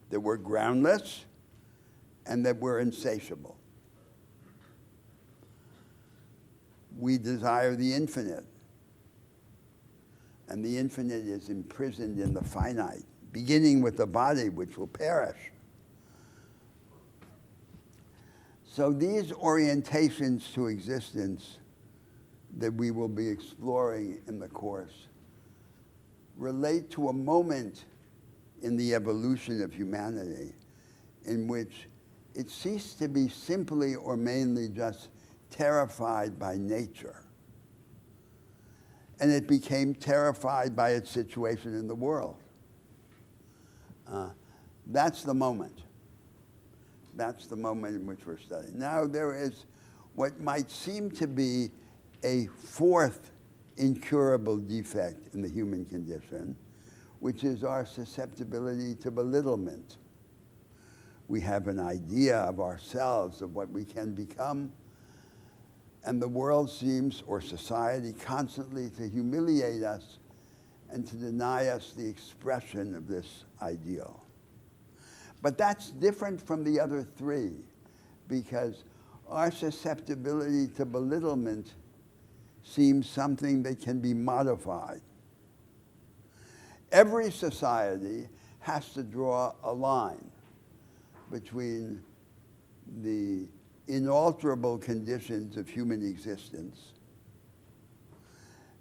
that we're groundless, and that we're insatiable. We desire the infinite, and the infinite is imprisoned in the finite, beginning with the body, which will perish. So these orientations to existence that we will be exploring in the course relate to a moment in the evolution of humanity in which it ceased to be simply or mainly just terrified by nature, and it became terrified by its situation in the world. That's the moment. That's the moment in which we're studying. Now there is what might seem to be a fourth incurable defect in the human condition, which is our susceptibility to belittlement. We have an idea of ourselves, of what we can become, and the world seems, or society, constantly to humiliate us and to deny us the expression of this ideal. But that's different from the other three, because our susceptibility to belittlement seems something that can be modified. Every society has to draw a line between the inalterable conditions of human existence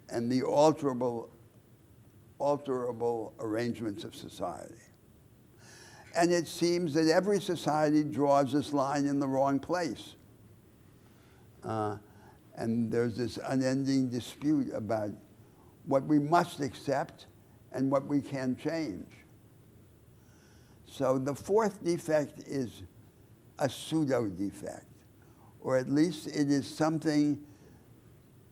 and the alterable arrangements of society. And it seems that every society draws this line in the wrong place. And there's this unending dispute about what we must accept and what we can change. So the fourth defect is a pseudo-defect, or at least it is something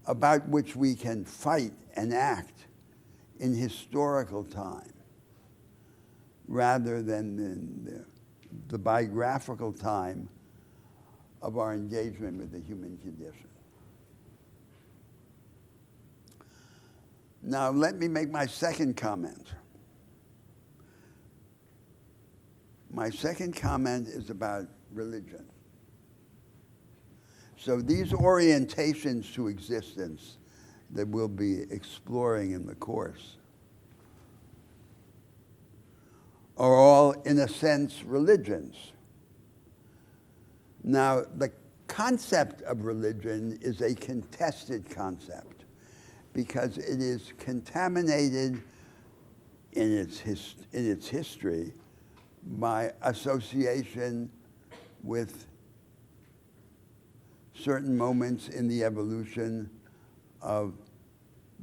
about which we can fight and act in historical time, rather than in the biographical time of our engagement with the human condition. Now, let me make my second comment. My second comment is about religion. So these orientations to existence that we'll be exploring in the course are all, in a sense, religions. Now, the concept of religion is a contested concept because it is contaminated in its history by association with certain moments in the evolution of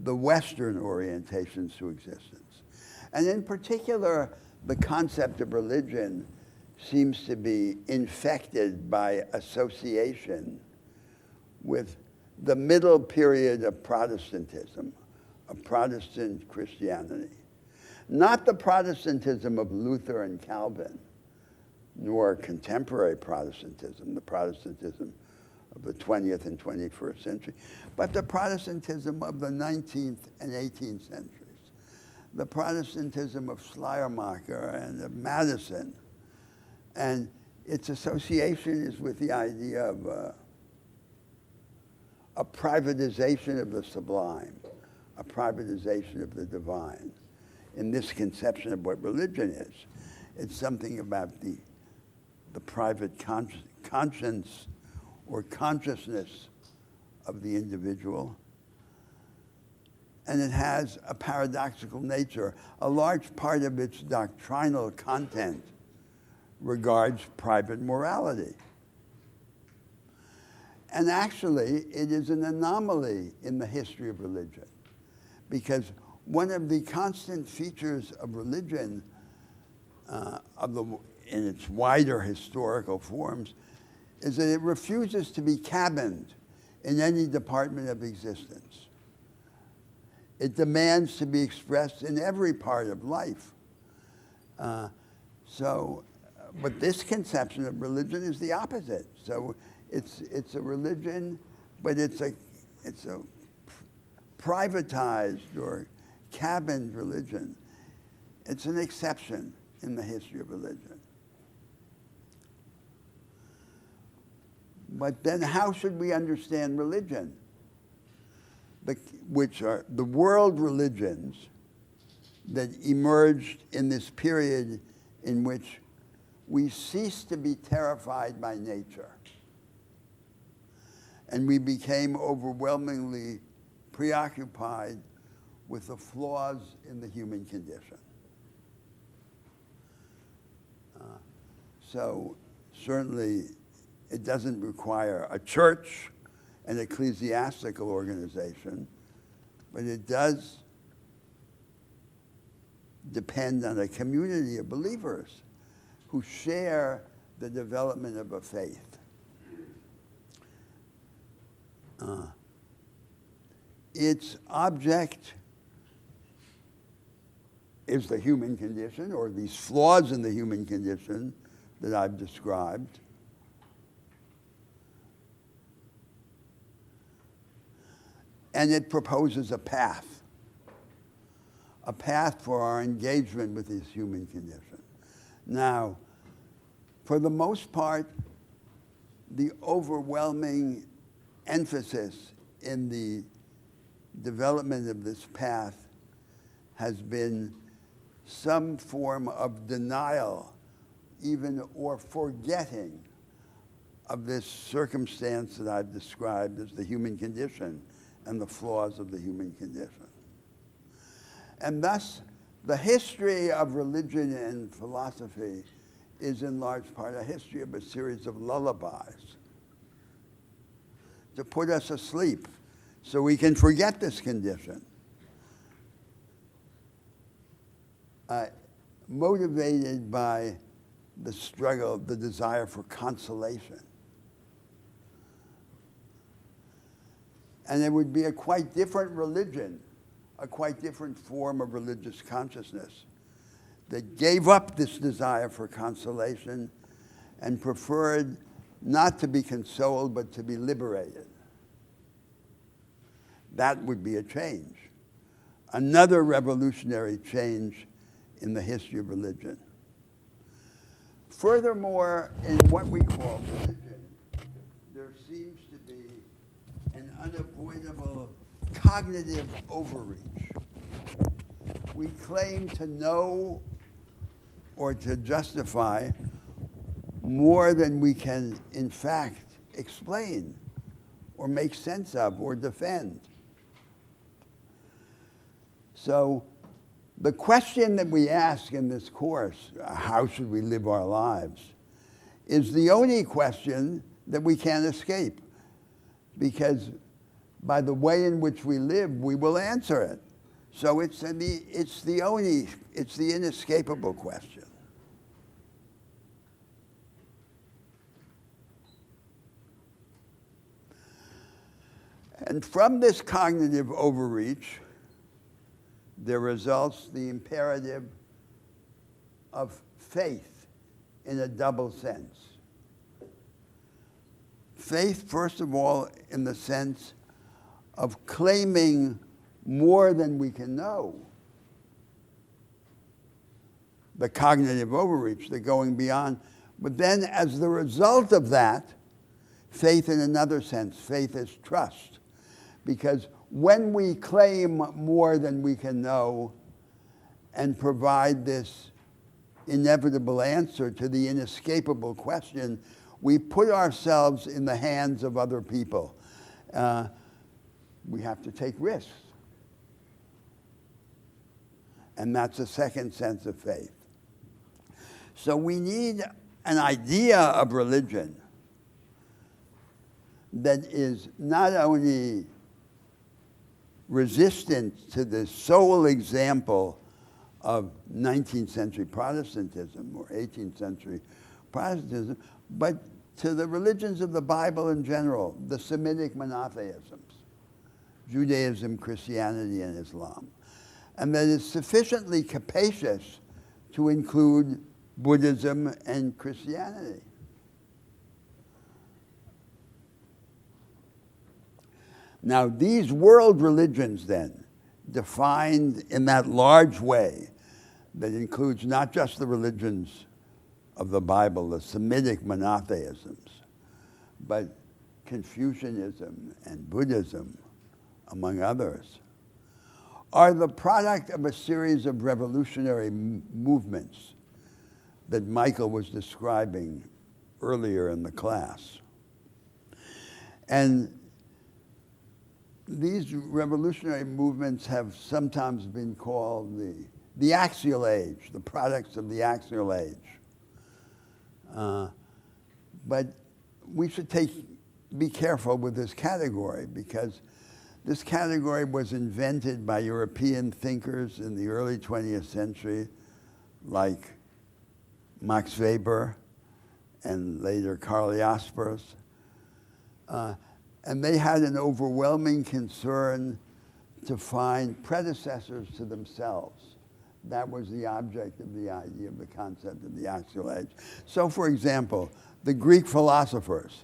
the Western orientations to existence. And in particular, the concept of religion seems to be infected by association with the middle period of Protestantism, of Protestant Christianity. Not the Protestantism of Luther and Calvin, nor contemporary Protestantism, the Protestantism of the 20th and 21st century, but the Protestantism of the 19th and 18th centuries. The Protestantism of Schleiermacher and of Madison. And its association is with the idea of a privatization of the sublime, a privatization of the divine. In this conception of what religion is, it's something about the private conscience or consciousness of the individual and it has a paradoxical nature. A large part of its doctrinal content regards private morality. And actually, it is an anomaly in the history of religion, because one of the constant features of religion, in its wider historical forms, is that it refuses to be cabined in any department of existence. It demands to be expressed in every part of life. But this conception of religion is the opposite. So it's a religion, but it's a privatized or cabined religion. It's an exception in the history of religion. But then how should we understand religion? Which are the world religions that emerged in this period in which we ceased to be terrified by nature, and we became overwhelmingly preoccupied with the flaws in the human condition. So certainly it doesn't require a church, an ecclesiastical organization, but it does depend on a community of believers who share the development of a faith. Its object is the human condition, or these flaws in the human condition that I've described. And it proposes a path for our engagement with this human condition. Now, for the most part, the overwhelming emphasis in the development of this path has been some form of denial, even, or forgetting of this circumstance that I've described as the human condition and the flaws of the human condition. And thus, the history of religion and philosophy is in large part a history of a series of lullabies to put us asleep so we can forget this condition. Motivated by the struggle, the desire for consolation. And it would be a quite different religion, a quite different form of religious consciousness that gave up this desire for consolation and preferred not to be consoled, but to be liberated. That would be a change, another revolutionary change in the history of religion. Furthermore, in what we call religion, there seems to be an unavoidable cognitive overreach. We claim to know or to justify more than we can, in fact, explain or make sense of or defend. So the question that we ask in this course, how should we live our lives, is the only question that we can't escape, because by the way in which we live, we will answer it. So it's the inescapable question. And from this cognitive overreach, there results the imperative of faith in a double sense. Faith, first of all, in the sense of claiming more than we can know. The cognitive overreach, the going beyond. But then as the result of that, faith in another sense, faith is trust. Because when we claim more than we can know and provide this inevitable answer to the inescapable question, we put ourselves in the hands of other people. We have to take risks. And that's a second sense of faith. So we need an idea of religion that is not only resistant to the sole example of 19th century Protestantism or 18th century Protestantism, but to the religions of the Bible in general, the Semitic monotheisms, Judaism, Christianity, and Islam, and that is sufficiently capacious to include Buddhism and Christianity. Now, these world religions, then, defined in that large way that includes not just the religions of the Bible, the Semitic monotheisms, but Confucianism and Buddhism, among others, are the product of a series of revolutionary movements that Michael was describing earlier in the class. And these revolutionary movements have sometimes been called the axial age, the products of the axial age. But we should be careful with this category, because this category was invented by European thinkers in the early 20th century, like Max Weber and later Karl Jaspers. And they had an overwhelming concern to find predecessors to themselves. That was the object of the idea of the concept of the axial age. So, for example, the Greek philosophers,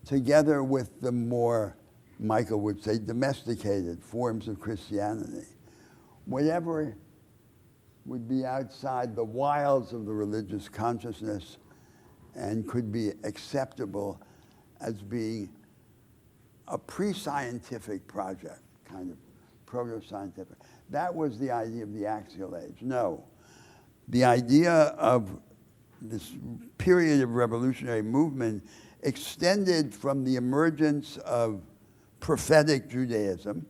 together with the more, Michael would say, domesticated forms of Christianity, whatever would be outside the wilds of the religious consciousness and could be acceptable as being a pre-scientific project, kind of proto-scientific. That was the idea of the axial age. No, the idea of this period of revolutionary movement extended from the emergence of prophetic Judaism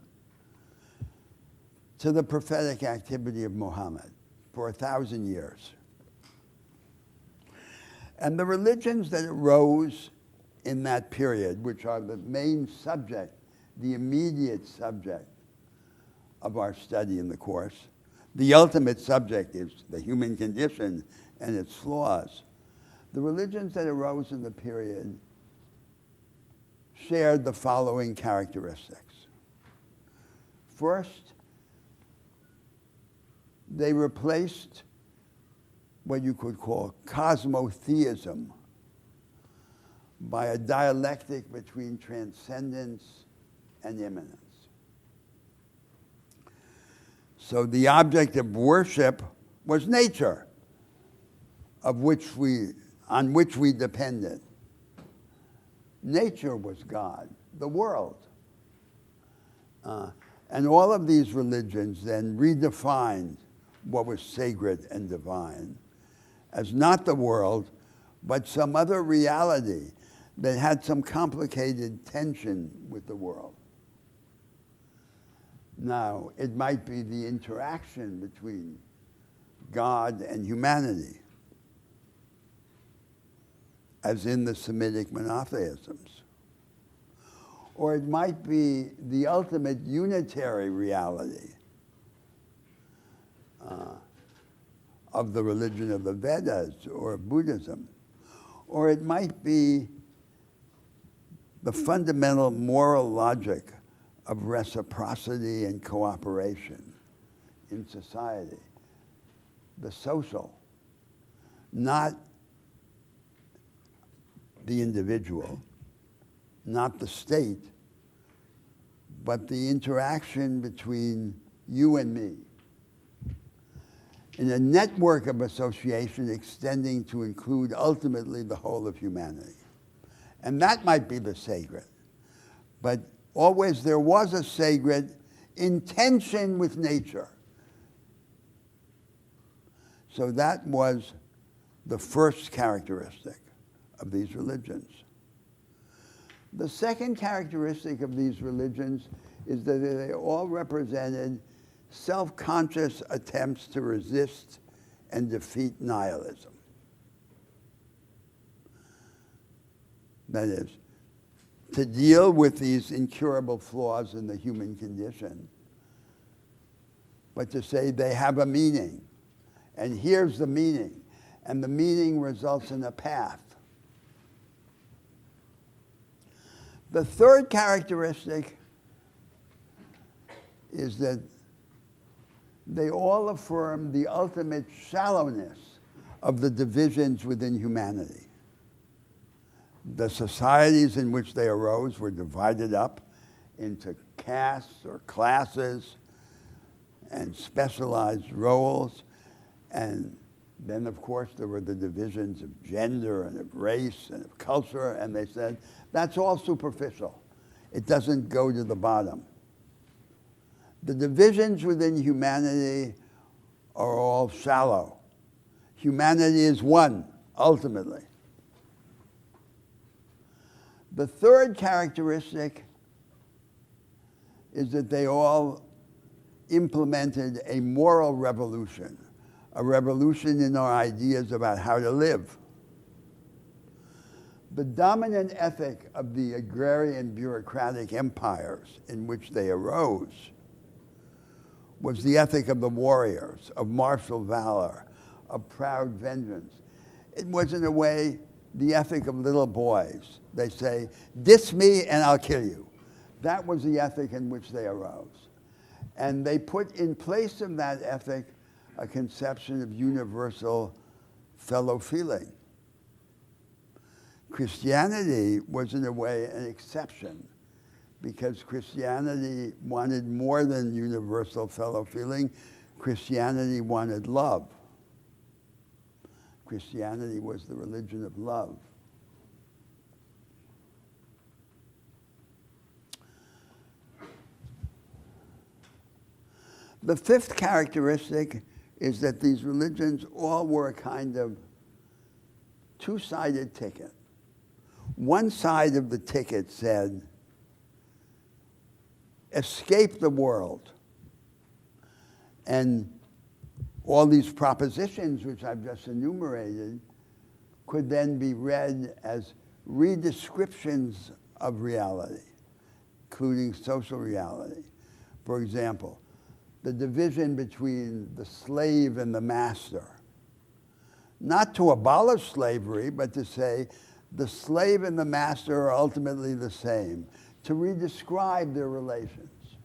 to the prophetic activity of Muhammad for 1,000 years. And the religions that arose in that period, which are the main subject, the immediate subject of our study in the course, the ultimate subject is the human condition and its flaws. The religions that arose in the period shared the following characteristics. First, they replaced what you could call cosmotheism by a dialectic between transcendence and immanence. So the object of worship was nature, on which we depended. Nature was God, the world. And all of these religions then redefined what was sacred and divine as not the world, but some other reality that had some complicated tension with the world. Now, it might be the interaction between God and humanity, as in the Semitic monotheisms. Or it might be the ultimate unitary reality of the religion of the Vedas or Buddhism. Or it might be the fundamental moral logic of reciprocity and cooperation in society, the social, not the individual, not the state, but the interaction between you and me, in a network of association extending to include ultimately the whole of humanity. And that might be the sacred. But always there was a sacred in tension with nature. So that was the first characteristic of these religions. The second characteristic of these religions is that they all represented self-conscious attempts to resist and defeat nihilism. That is, to deal with these incurable flaws in the human condition, but to say they have a meaning, and here's the meaning, and the meaning results in a path. The third characteristic is that they all affirm the ultimate shallowness of the divisions within humanity. The societies in which they arose were divided up into castes or classes and specialized roles. And then, of course, there were the divisions of gender and of race and of culture. And they said, that's all superficial. It doesn't go to the bottom. The divisions within humanity are all shallow. Humanity is one, ultimately. The third characteristic is that they all implemented a moral revolution, a revolution in our ideas about how to live. The dominant ethic of the agrarian bureaucratic empires in which they arose was the ethic of the warriors, of martial valor, of proud vengeance. It was, in a way, the ethic of little boys. They say, diss me and I'll kill you. That was the ethic in which they arose. And they put in place of that ethic a conception of universal fellow feeling. Christianity was, in a way, an exception, because Christianity wanted more than universal fellow feeling. Christianity wanted love. Christianity was the religion of love. The fifth characteristic is that these religions all were a kind of two-sided ticket. One side of the ticket said, escape the world. And all these propositions, which I've just enumerated, could then be read as redescriptions of reality, including social reality. For example, the division between the slave and the master. Not to abolish slavery, but to say the slave and the master are ultimately the same, to redescribe their relations.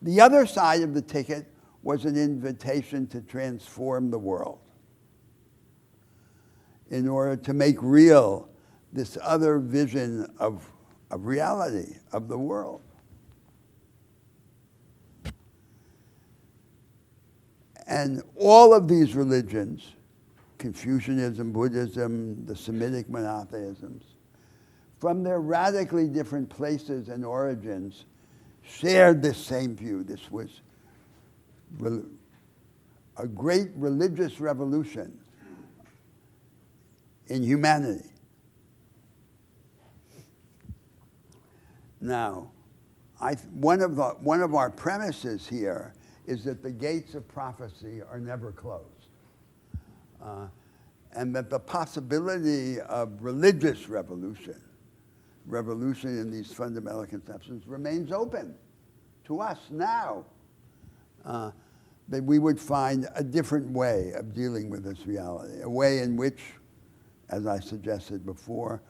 The other side of the ticket was an invitation to transform the world in order to make real this other vision of reality, of the world. And all of these religions, Confucianism, Buddhism, the Semitic monotheisms, from their radically different places and origins, shared this same view. This was a great religious revolution in humanity. Now, one of our premises here is that the gates of prophecy are never closed, and that the possibility of religious revolution in these fundamental conceptions remains open to us now. That we would find a different way of dealing with this reality, a way in which, as I suggested before,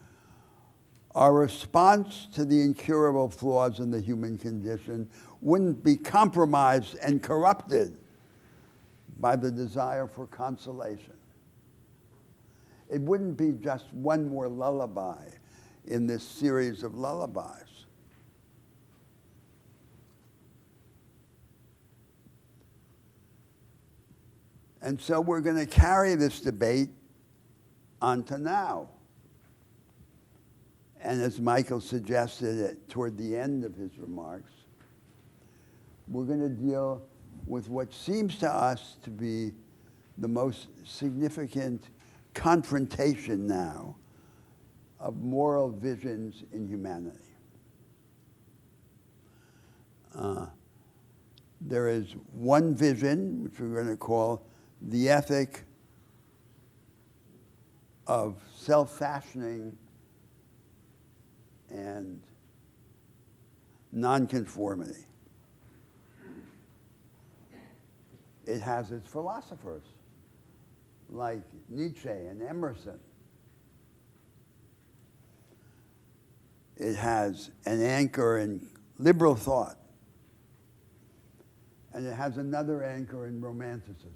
our response to the incurable flaws in the human condition wouldn't be compromised and corrupted by the desire for consolation. It wouldn't be just one more lullaby in this series of lullabies. And so we're going to carry this debate onto now. And as Michael suggested toward the end of his remarks, we're going to deal with what seems to us to be the most significant confrontation now of moral visions in humanity. there is one vision, which we're going to call the ethic of self-fashioning and nonconformity. It has its philosophers, like Nietzsche and Emerson. It has an anchor in liberal thought, and it has another anchor in romanticism.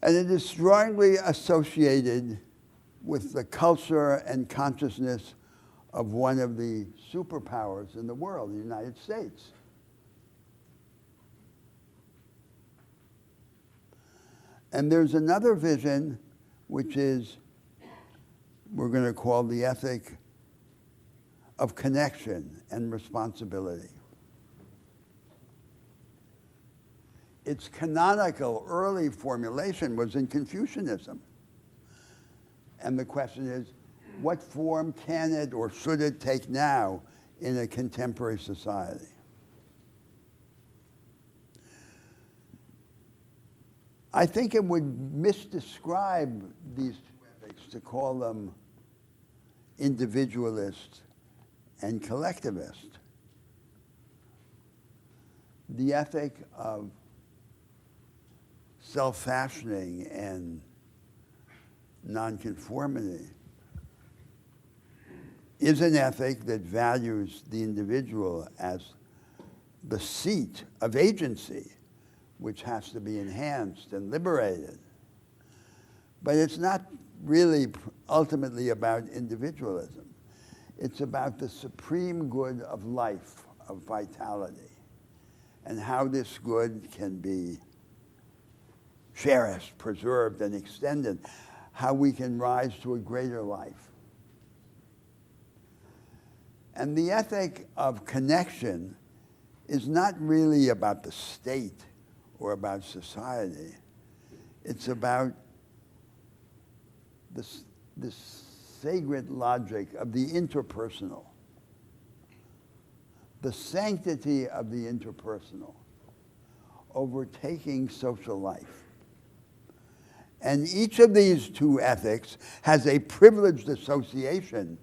And it is strongly associated with the culture and consciousness of one of the superpowers in the world, the United States. And there's another vision, which is, we're going to call the ethic of connection and responsibility. Its canonical early formulation was in Confucianism. And the question is, what form can it or should it take now in a contemporary society? I think it would misdescribe these two ethics to call them individualist and collectivist. The ethic of self-fashioning and nonconformity is an ethic that values the individual as the seat of agency, which has to be enhanced and liberated. But it's not really ultimately about individualism. It's about the supreme good of life, of vitality, and how this good can be cherished, preserved, and extended, how we can rise to a greater life. And the ethic of connection is not really about the state or about society. It's about this sacred logic of the interpersonal, the sanctity of the interpersonal, overtaking social life. And each of these two ethics has a privileged association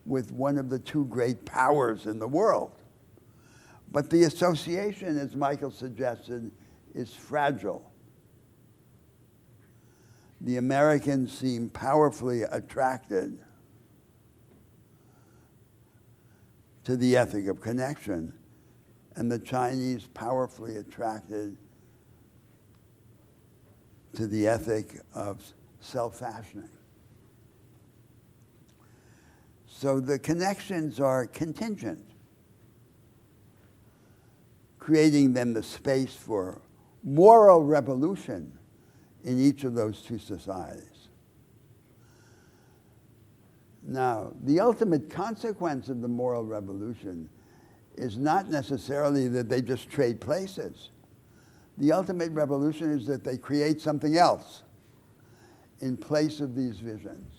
with one of the two great powers in the world. But the association, as Michael suggested, is fragile. The Americans seem powerfully attracted to the ethic of connection, and the Chinese powerfully attracted to the ethic of self-fashioning. So the connections are contingent, creating then the space for moral revolution in each of those two societies. Now, the ultimate consequence of the moral revolution is not necessarily that they just trade places. The ultimate revolution is that they create something else in place of these visions,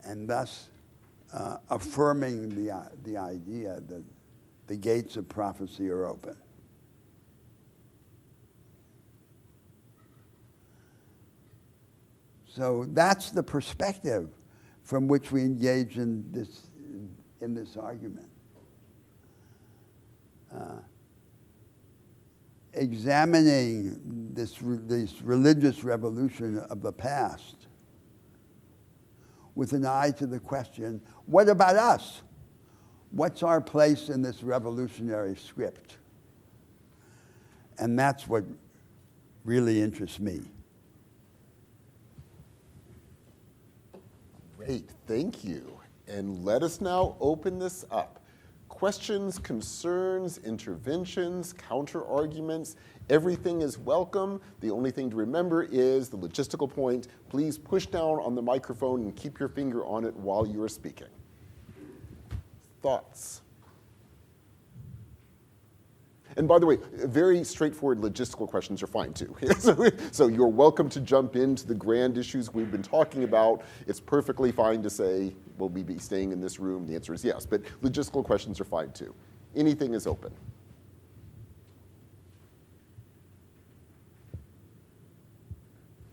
and thus affirming the idea that the gates of prophecy are open. So that's the perspective from which we engage in this argument. Examining this religious revolution of the past with an eye to the question, what about us? What's our place in this revolutionary script? And that's what really interests me. Great, thank you. And let us now open this up. Questions, concerns, interventions, counter-arguments, everything is welcome. The only thing to remember is the logistical point. Please push down on the microphone and keep your finger on it while you are speaking. Thoughts? And by the way, very straightforward logistical questions are fine too. So you're welcome to jump into the grand issues we've been talking about. It's perfectly fine to say, will we be staying in this room? The answer is yes, but logistical questions are fine too. Anything is open.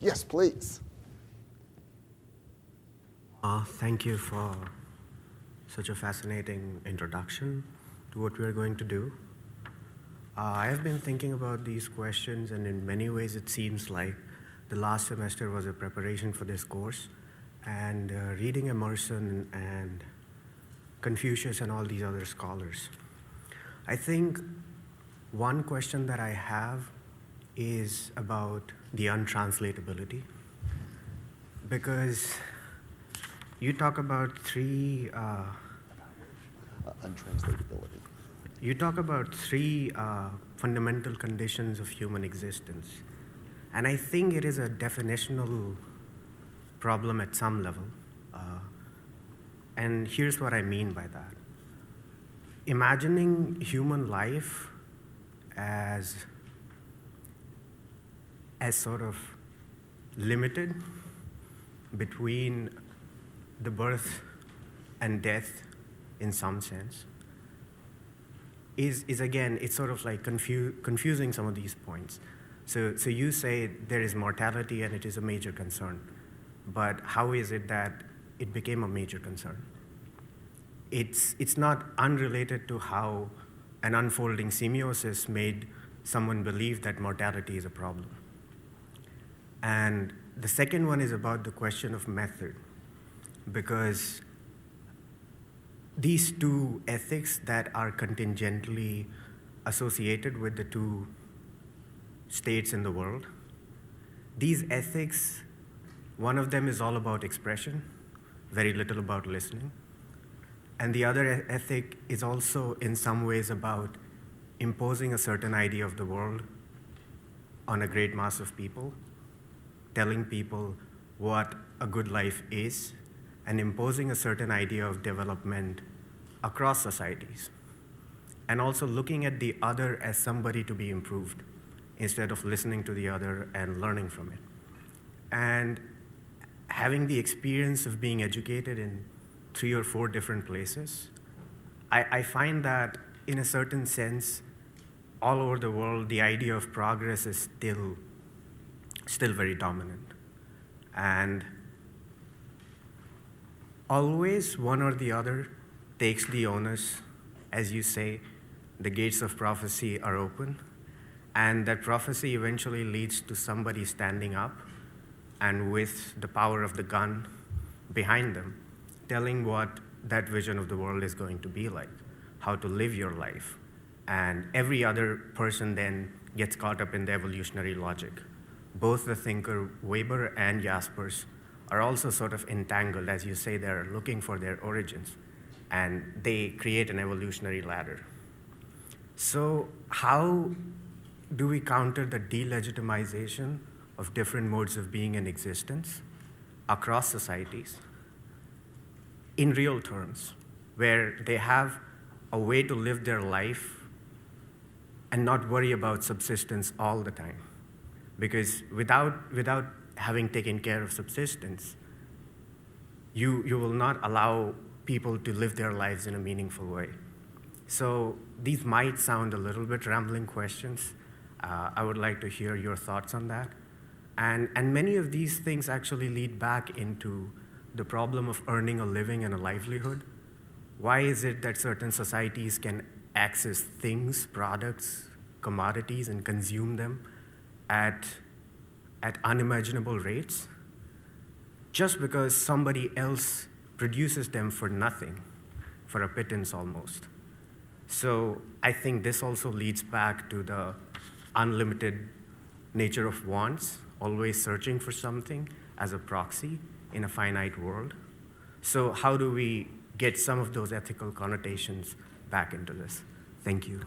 Yes, please. Thank you for such a fascinating introduction to what we are going to do. I have been thinking about these questions, and in many ways it seems like the last semester was a preparation for this course, and reading Emerson and Confucius and all these other scholars. I think one question that I have is about the untranslatability, because you talk about three Untranslatability. You talk about three fundamental conditions of human existence. And I think it is a definitional problem at some level. And here's what I mean by that. Imagining human life as sort of limited between the birth and death in some sense is again, it's sort of like confusing some of these points. So you say there is mortality and it is a major concern, but how is it that it became a major concern? It's not unrelated to how an unfolding semiosis made someone believe that mortality is a problem. And the second one is about the question of method, because these two ethics that are contingently associated with the two states in the world, these ethics, one of them is all about expression, very little about listening. And the other ethic is also in some ways about imposing a certain idea of the world on a great mass of people, telling people what a good life is, and imposing a certain idea of development across societies. And also looking at the other as somebody to be improved instead of listening to the other and learning from it. And having the experience of being educated in 3 or 4 different places, I find that in a certain sense, all over the world, the idea of progress is still very dominant. And always one or the other takes the onus. As you say, the gates of prophecy are open, and that prophecy eventually leads to somebody standing up and with the power of the gun behind them, telling what that vision of the world is going to be like, how to live your life. And every other person then gets caught up in the evolutionary logic. Both the thinker Weber and Jaspers are also sort of entangled. As you say, they're looking for their origins, and they create an evolutionary ladder. So how do we counter the delegitimization of different modes of being in existence across societies in real terms, where they have a way to live their life and not worry about subsistence all the time? Because without having taken care of subsistence, you will not allow people to live their lives in a meaningful way. So these might sound a little bit rambling questions. I would like to hear your thoughts on that. And many of these things actually lead back into the problem of earning a living and a livelihood. Why is it that certain societies can access things, products, commodities, and consume them at unimaginable rates just because somebody else produces them for nothing, for a pittance almost? So I think this also leads back to the unlimited nature of wants, always searching for something as a proxy in a finite world. So how do we get some of those ethical connotations back into this? Thank you.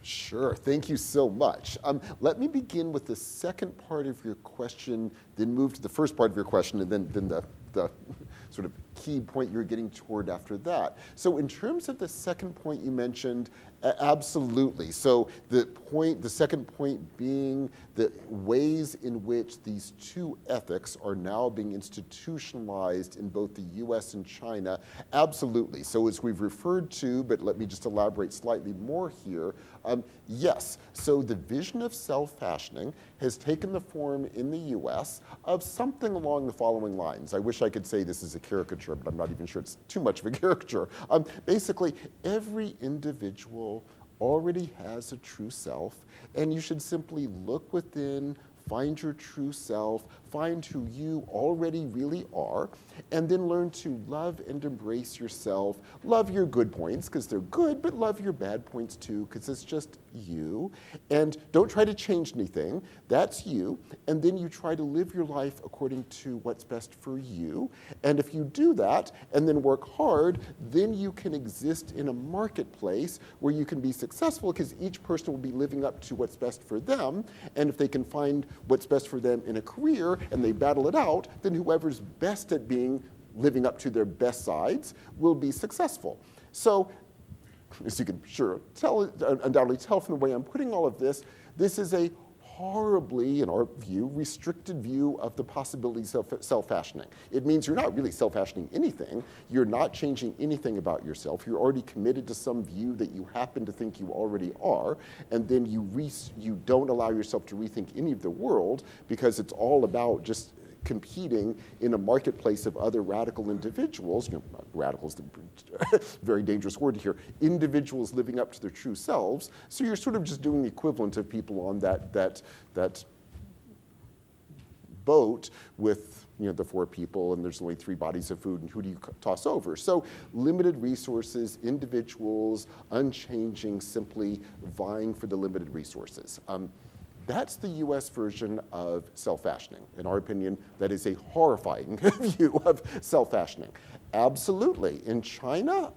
Sure, thank you so much. Let me begin with the second part of your question, then move to the first part of your question, and then the sort of key point you're getting toward after that. So in terms of the second point you mentioned, absolutely. So the second point being the ways in which these two ethics are now being institutionalized in both the US and China, absolutely. So as we've referred to, but let me just elaborate slightly more here, yes, so the vision of self-fashioning has taken the form in the US of something along the following lines. I wish I could say this is a caricature, but I'm not even sure it's too much of a caricature. Basically, every individual already has a true self, and you should simply look within, find your true self, find who you already really are, and then learn to love and embrace yourself. Love your good points, because they're good, but love your bad points too, because it's just you. And don't try to change anything. That's you. And then you try to live your life according to what's best for you. And if you do that, and then work hard, then you can exist in a marketplace where you can be successful, because each person will be living up to what's best for them. And if they can find what's best for them in a career, and they battle it out, then whoever's best at living up to their best sides will be successful. So, as you can undoubtedly tell from the way I'm putting all of this, this is a horribly, in our view, restricted view of the possibilities of self-fashioning. It means you're not really self-fashioning anything. You're not changing anything about yourself. You're already committed to some view that you happen to think you already are, and then you don't allow yourself to rethink any of the world, because it's all about just competing in a marketplace of other radical individuals. Radicals, a very dangerous word here. Individuals living up to their true selves. So you're sort of just doing the equivalent of people on that boat with the 4 people, and there's only 3 bodies of food, and who do you toss over? So limited resources, individuals, unchanging, simply vying for the limited resources. That's the US version of self-fashioning. In our opinion, that is a horrifying view of self-fashioning. Absolutely. In China,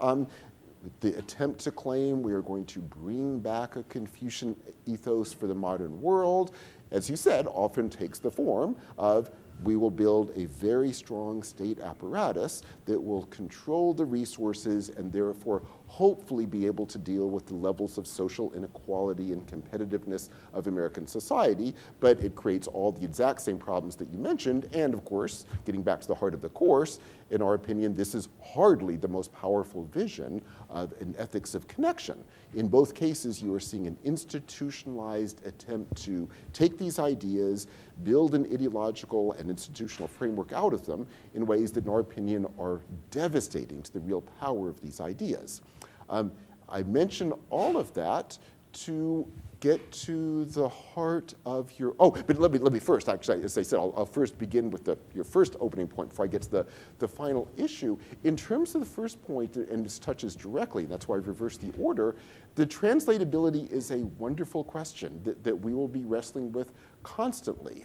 the attempt to claim we are going to bring back a Confucian ethos for the modern world, as you said, often takes the form of we will build a very strong state apparatus that will control the resources and therefore hopefully be able to deal with the levels of social inequality and competitiveness of American society, but it creates all the exact same problems that you mentioned. And of course, getting back to the heart of the course, in our opinion, this is hardly the most powerful vision of an ethics of connection. In both cases, you are seeing an institutionalized attempt to take these ideas, build an ideological and institutional framework out of them in ways that, in our opinion, are devastating to the real power of these ideas. I mention all of that to get to the heart of your, but let me first, actually, as I said, I'll first begin with your first opening point before I get to the final issue. In terms of the first point, and this touches directly, and that's why I've reversed the order, the translatability is a wonderful question that we will be wrestling with constantly.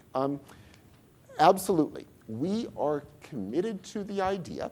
Absolutely. We are committed to the idea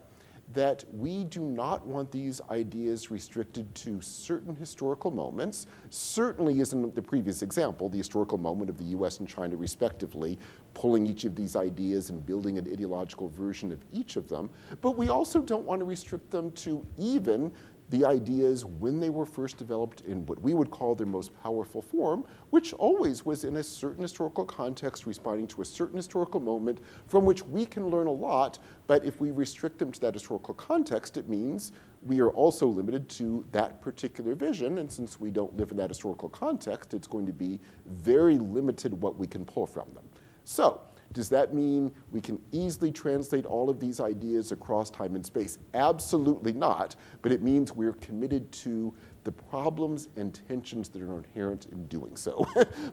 that we do not want these ideas restricted to certain historical moments. Certainly as in the previous example, the historical moment of the US and China respectively, pulling each of these ideas and building an ideological version of each of them. But we also don't want to restrict them to even the ideas when they were first developed in what we would call their most powerful form, which always was in a certain historical context responding to a certain historical moment from which we can learn a lot, but if we restrict them to that historical context, it means we are also limited to that particular vision, and since we don't live in that historical context, it's going to be very limited what we can pull from them. So, does that mean we can easily translate all of these ideas across time and space? Absolutely not, but it means we're committed to the problems and tensions that are inherent in doing so.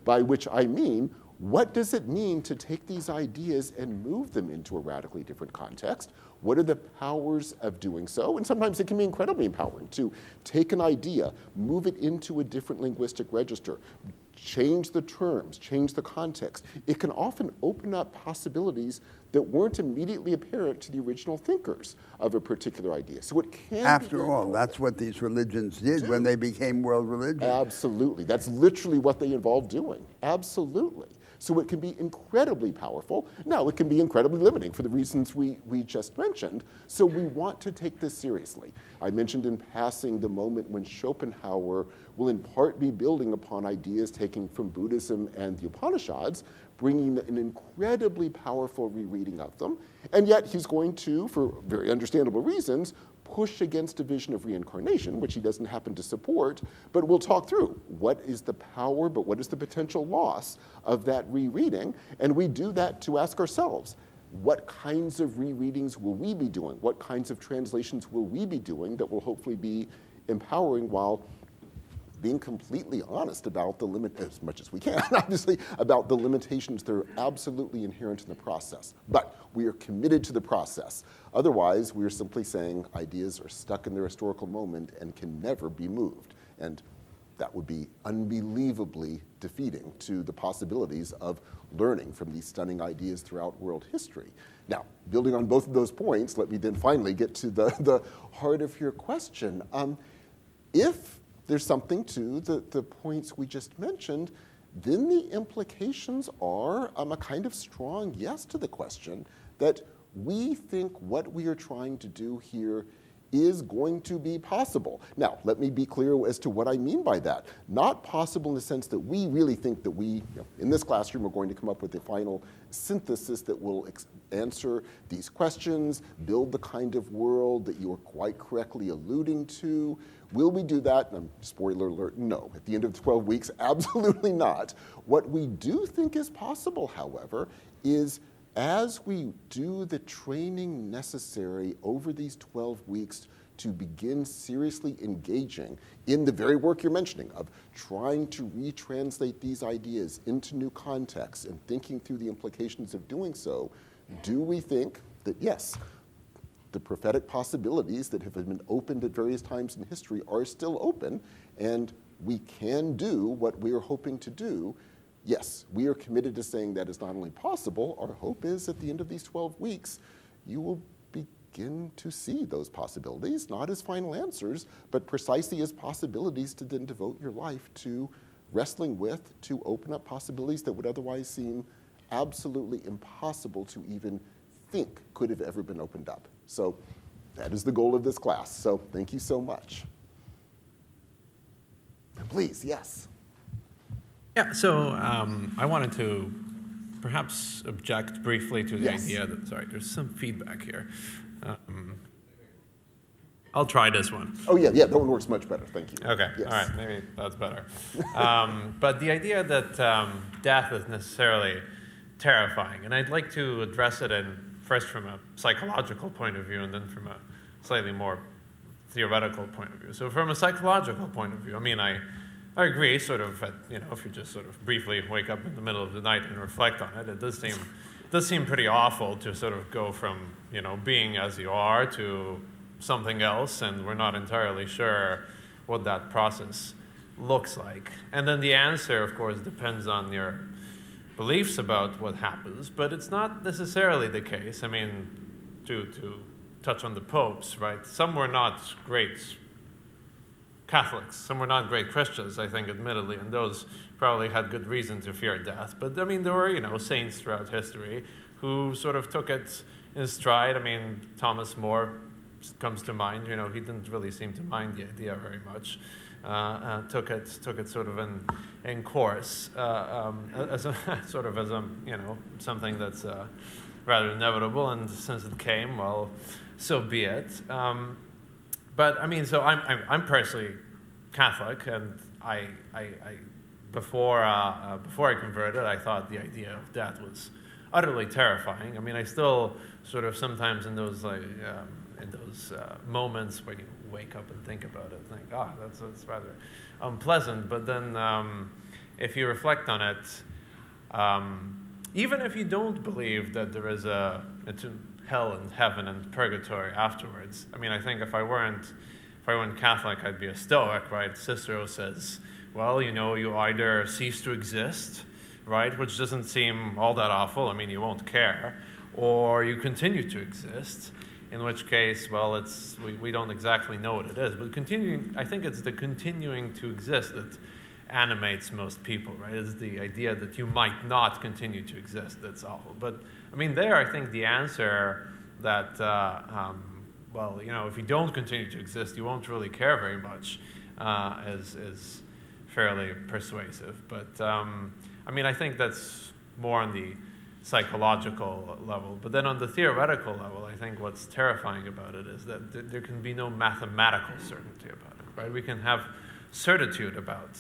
By which I mean, what does it mean to take these ideas and move them into a radically different context? What are the powers of doing so? And sometimes it can be incredibly empowering to take an idea, move it into a different linguistic register, change the terms, change the context. It can often open up possibilities that weren't immediately apparent to the original thinkers of a particular idea. So it can After all, that's what these religions did when they became world religions. Absolutely. That's literally what they involved doing. Absolutely. So it can be incredibly powerful. Now, it can be incredibly limiting for the reasons we just mentioned. So we want to take this seriously. I mentioned in passing the moment when Schopenhauer will in part be building upon ideas taken from Buddhism and the Upanishads, bringing an incredibly powerful rereading of them. And yet he's going to, for very understandable reasons, push against a vision of reincarnation, which he doesn't happen to support, but we'll talk through what is the power, but what is the potential loss of that rereading. And we do that to ask ourselves, what kinds of rereadings will we be doing? What kinds of translations will we be doing that will hopefully be empowering while being completely honest about the limit, as much as we can, obviously, about the limitations that are absolutely inherent in the process. But we are committed to the process. Otherwise, we are simply saying ideas are stuck in their historical moment and can never be moved. And that would be unbelievably defeating to the possibilities of learning from these stunning ideas throughout world history. Now, building on both of those points, let me then finally get to the heart of your question. If there's something to the points we just mentioned, then the implications are a kind of strong yes to the question that we think what we are trying to do here is going to be possible. Now, let me be clear as to what I mean by that. Not possible in the sense that we really think that we, in this classroom, are going to come up with a final synthesis that will answer these questions, build the kind of world that you are quite correctly alluding to. Will we do that? Spoiler alert, no. At the end of 12 weeks, absolutely not. What we do think is possible, however, is as we do the training necessary over these 12 weeks to begin seriously engaging in the very work you're mentioning of trying to retranslate these ideas into new contexts and thinking through the implications of doing so, do we think that yes, the prophetic possibilities that have been opened at various times in history are still open, and we can do what we are hoping to do? Yes, we are committed to saying that is not only possible, our hope is at the end of these 12 weeks, you will begin to see those possibilities, not as final answers, but precisely as possibilities to then devote your life to wrestling with, to open up possibilities that would otherwise seem absolutely impossible to even think could have ever been opened up. So that is the goal of this class. So thank you so much. Please, yes. Yeah, so I wanted to perhaps object briefly to the idea that, sorry, there's some feedback here. I'll try this one. Oh, yeah, that one works much better, thank you. Okay, yes. All right, maybe that's better. But the idea that death is necessarily terrifying, and I'd like to address it first from a psychological point of view and then from a slightly more theoretical point of view. So from a psychological point of view, I mean, I agree, sort of, if you just sort of briefly wake up in the middle of the night and reflect on it, it does seem pretty awful to sort of go from, being as you are to something else, and we're not entirely sure what that process looks like. And then the answer, of course, depends on your beliefs about what happens, but it's not necessarily the case. I mean, to touch on the popes, right? Some were not great Catholics. Some were not great Christians, I think, admittedly, and those probably had good reason to fear death. But, I mean, there were, saints throughout history who sort of took it in stride. I mean, Thomas More comes to mind. He didn't really seem to mind the idea very much. Took it sort of in course, as a sort of as a, something that's rather inevitable, and since it came, well, so be it. But I mean, so I'm personally Catholic, and I before I converted, I thought the idea of death was utterly terrifying. I mean, I still sort of sometimes in those moments when you wake up and think about it, think, that's rather unpleasant. But then if you reflect on it, even if you don't believe that there is a hell and heaven and purgatory afterwards. I mean, I think if I weren't Catholic, I'd be a Stoic, right? Cicero says, well, you either cease to exist, right, which doesn't seem all that awful. I mean, you won't care, or you continue to exist, in which case, well, we don't exactly know what it is. But I think it's the continuing to exist that animates most people, right? Is the idea that you might not continue to exist. That's awful. But I mean, there, I think the answer that, well, you know, if you don't continue to exist, you won't really care very much, is fairly persuasive. But I mean, I think that's more on the psychological level. But then on the theoretical level, I think what's terrifying about it is that there can be no mathematical certainty about it, right? We can have certitude about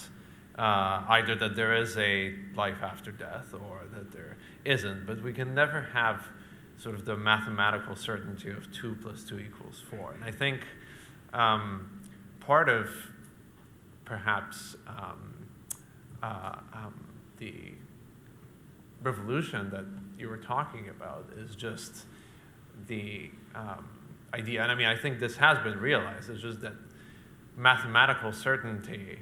either that there is a life after death or that there isn't, but we can never have sort of the mathematical certainty of 2 + 2 = 4. And I think part of perhaps the revolution that you were talking about is just the idea, and I mean, I think this has been realized, it's just that mathematical certainty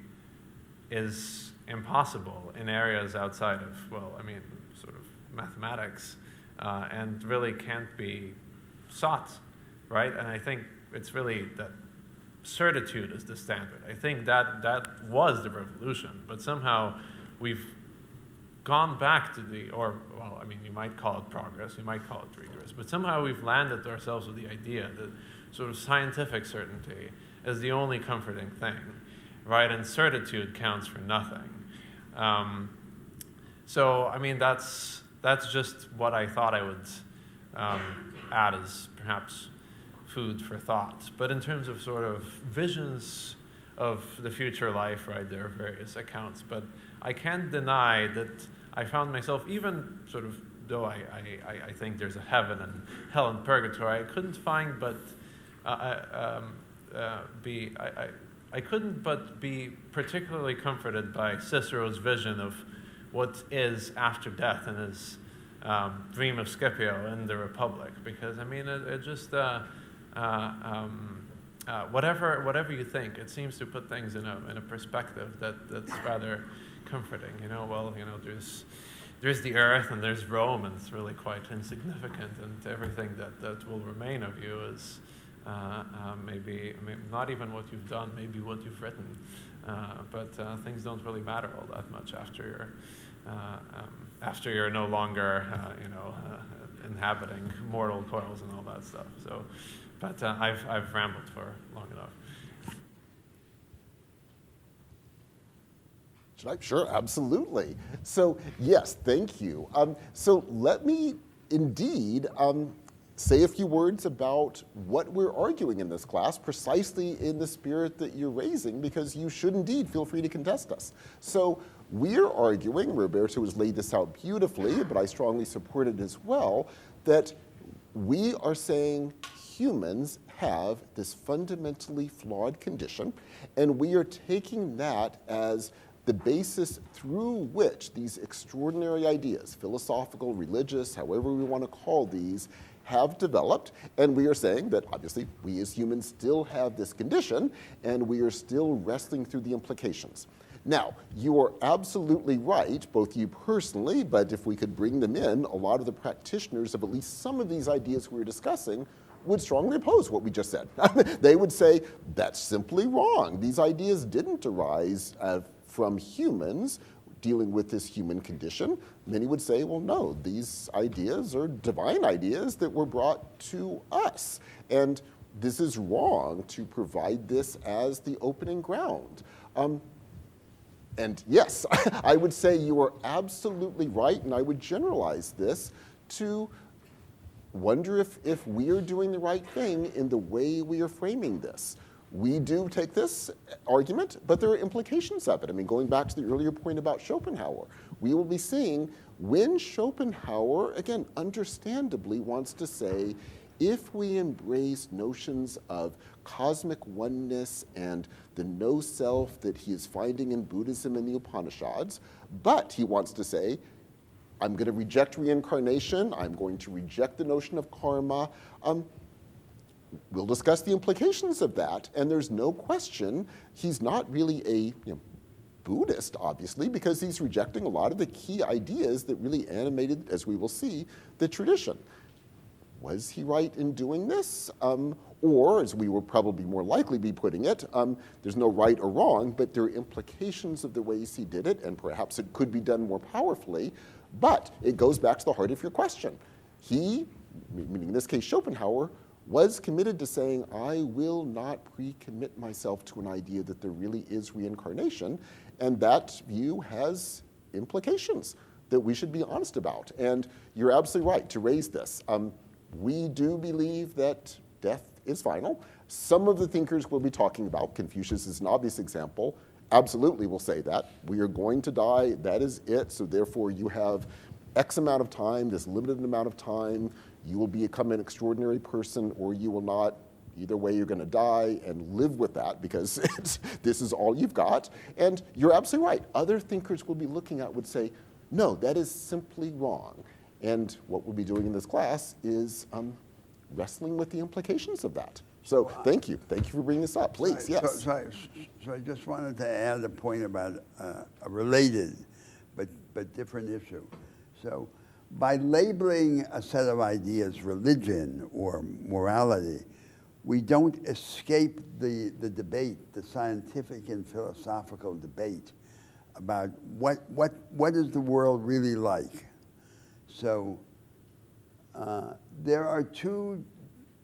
is impossible in areas outside of, well, I mean, sort of mathematics, and really can't be sought, right? And I think it's really that certitude is the standard. I think that was the revolution, but somehow we've gone back to well, I mean, you might call it progress, you might call it regress, but somehow we've landed ourselves with the idea that sort of scientific certainty is the only comforting thing, right? And certitude counts for nothing. So, I mean, that's just what I thought I would add as perhaps food for thought. But in terms of sort of visions of the future life, right, there are various accounts, but I can't deny that I found myself, even sort of, though I think there's a heaven and hell and purgatory, I couldn't find but I couldn't but be particularly comforted by Cicero's vision of what is after death and his dream of Scipio in the Republic, because I mean it just whatever you think, it seems to put things in a perspective that's rather comforting. You know, well, you know, there's the earth and there's Rome, and it's really quite insignificant, and everything that will remain of you is maybe not even what you've done, maybe what you've written, but things don't really matter all that much after you're no longer inhabiting mortal coils and all that stuff. So, but I've rambled for long enough. Should I? Sure, absolutely. So yes, thank you. So let me indeed say a few words about what we're arguing in this class, precisely in the spirit that you're raising, because you should indeed feel free to contest us. So we're arguing, Roberto has laid this out beautifully, but I strongly support it as well, that we are saying humans have this fundamentally flawed condition, and we are taking that as the basis through which these extraordinary ideas, philosophical, religious, however we want to call these, have developed. And we are saying that obviously we as humans still have this condition, and we are still wrestling through the implications. Now, you are absolutely right, both you personally, but if we could bring them in, a lot of the practitioners of at least some of these ideas we were discussing would strongly oppose what we just said. They would say, that's simply wrong. These ideas didn't arise from humans dealing with this human condition. Many would say, well, no, these ideas are divine ideas that were brought to us. And this is wrong to provide this as the opening ground. And yes, I would say you are absolutely right, and I would generalize this to wonder if we are doing the right thing in the way we are framing this. We do take this argument, but there are implications of it. I mean, going back to the earlier point about Schopenhauer, we will be seeing when Schopenhauer, again, understandably wants to say, if we embrace notions of cosmic oneness and the no self that he is finding in Buddhism and the Upanishads, but he wants to say, I'm going to reject reincarnation, I'm going to reject the notion of karma. We'll discuss the implications of that, and there's no question he's not really a Buddhist, obviously, because he's rejecting a lot of the key ideas that really animated, as we will see, the tradition. was he right in doing this? Or, as we would probably more likely be putting it, there's no right or wrong, but there are implications of the ways he did it, and perhaps it could be done more powerfully. But it goes back to the heart of your question. He, meaning in this case Schopenhauer, was committed to saying, I will not pre-commit myself to an idea that there really is reincarnation, and that view has implications that we should be honest about. And you're absolutely right to raise this. We do believe that death is final. Some of the thinkers we'll be talking about, Confucius is an obvious example, absolutely will say that. We are going to die, that is it, so therefore you have X amount of time, this limited amount of time, you will become an extraordinary person or you will not. Either way, you're going to die and live with that because this is all you've got. And you're absolutely right. Other thinkers we'll be looking at would say, no, that is simply wrong. And what we'll be doing in this class is wrestling with the implications of that. So thank you. Thank you for bringing this up. Please, yes. So I just wanted to add a point about a related but different issue. So by labeling a set of ideas religion or morality, we don't escape the debate, the scientific and philosophical debate about what is the world really like. So there are two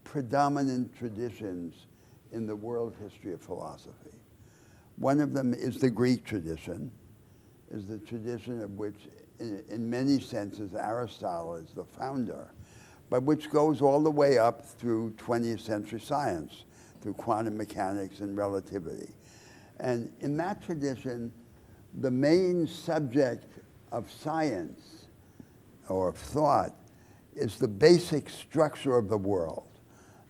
predominant traditions in the world history of philosophy. One of them is the Greek tradition, is the tradition of which in many senses Aristotle is the founder, but which goes all the way up through 20th century science, through quantum mechanics and relativity. And in that tradition, the main subject of science or of thought is the basic structure of the world.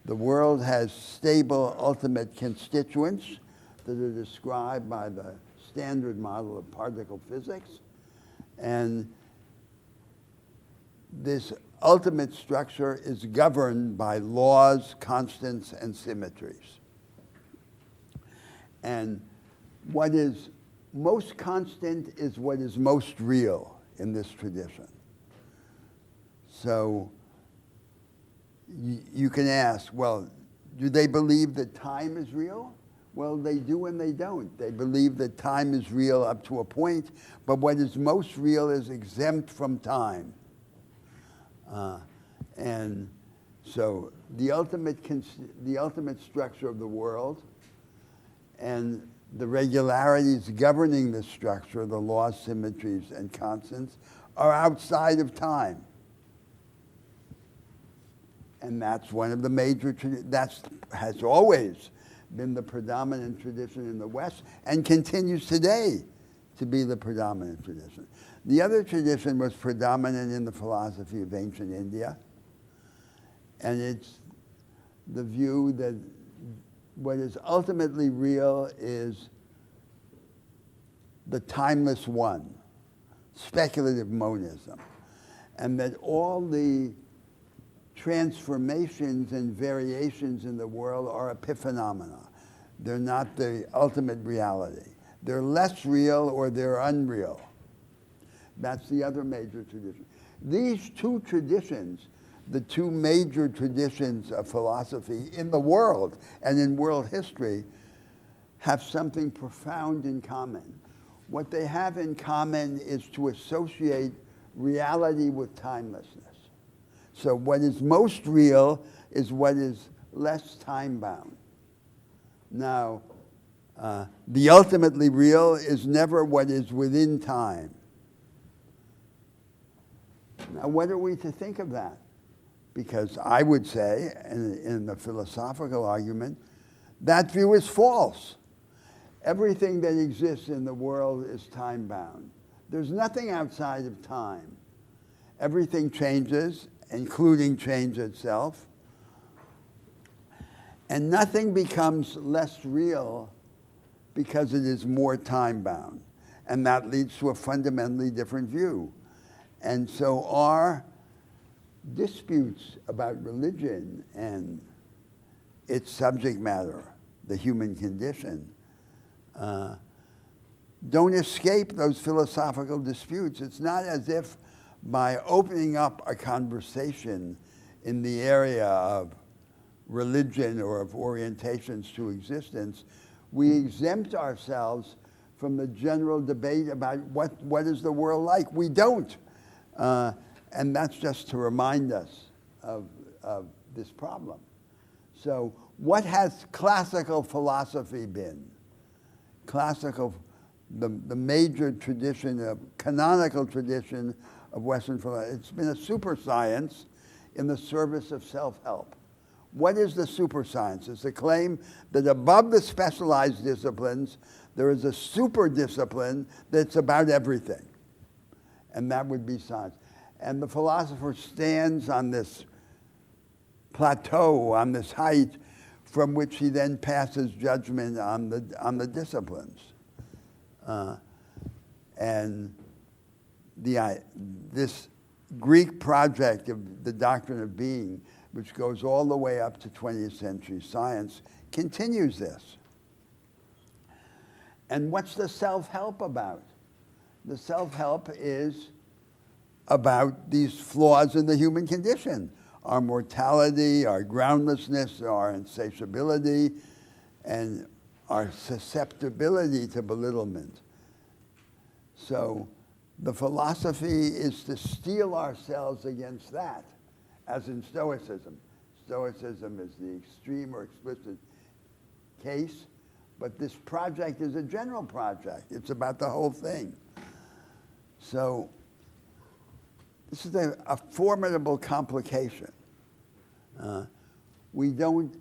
The world has stable ultimate constituents that are described by the standard model of particle physics. And this ultimate structure is governed by laws, constants, and symmetries. And what is most constant is what is most real in this tradition. So you can ask, well, do they believe that time is real? Well, they do and they don't. They believe that time is real up to a point, but what is most real is exempt from time. And so the ultimate structure of the world and the regularities governing this structure, the laws, symmetries, and constants, are outside of time. And that's one of the major, that has always been the predominant tradition in the West and continues today to be the predominant tradition. The other tradition was predominant in the philosophy of ancient India, and it's the view that what is ultimately real is the timeless one, speculative monism, and that all the transformations and variations in the world are epiphenomena. They're not the ultimate reality. They're less real or they're unreal. That's the other major tradition. These two traditions, the two major traditions of philosophy in the world and in world history, have something profound in common. What they have in common is to associate reality with timelessness. So what is most real is what is less time-bound. Now, the ultimately real is never what is within time. Now, what are we to think of that? Because I would say, in the philosophical argument, that view is false. Everything that exists in the world is time-bound. There's nothing outside of time. Everything changes, including change itself. And nothing becomes less real because it is more time-bound. And that leads to a fundamentally different view. And so our disputes about religion and its subject matter, the human condition, don't escape those philosophical disputes. It's not as if by opening up a conversation in the area of religion or of orientations to existence, we exempt ourselves from the general debate about what is the world like. We don't. And that's just to remind us of this problem. So what has classical philosophy been? The major tradition, canonical tradition of Western philosophy, it's been a super science in the service of self-help. What is the super science? It's the claim that above the specialized disciplines, there is a super discipline that's about everything. And that would be science. And the philosopher stands on this plateau, on this height, from which he then passes judgment on the disciplines. And this Greek project of the doctrine of being, which goes all the way up to 20th century science, continues this. And what's the self-help about? The self-help is about these flaws in the human condition, our mortality, our groundlessness, our insatiability, and our susceptibility to belittlement. So the philosophy is to steel ourselves against that, as in Stoicism. Stoicism is the extreme or explicit case, but this project is a general project. It's about the whole thing. So this is a formidable complication. We don't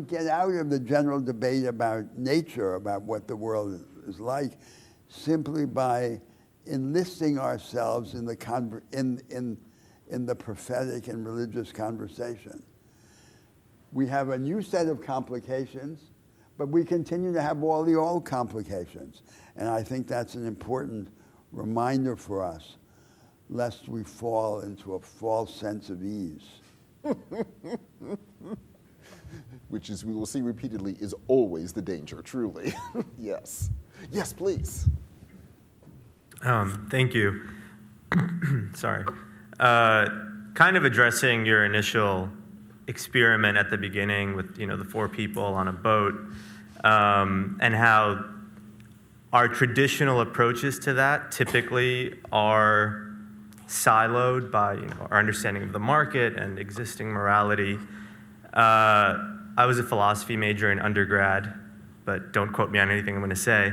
get out of the general debate about nature, about what the world is like, simply by enlisting ourselves in the prophetic and religious conversation. We have a new set of complications, but we continue to have all the old complications. And I think that's an important reminder for us, lest we fall into a false sense of ease. Which, as we will see repeatedly, is always the danger, truly. Yes. Yes, please. Thank you. Sorry. Kind of addressing your initial experiment at the beginning with, the 4 people on a boat, and how our traditional approaches to that typically are siloed by our understanding of the market and existing morality. I was a philosophy major in undergrad, but don't quote me on anything I'm going to say.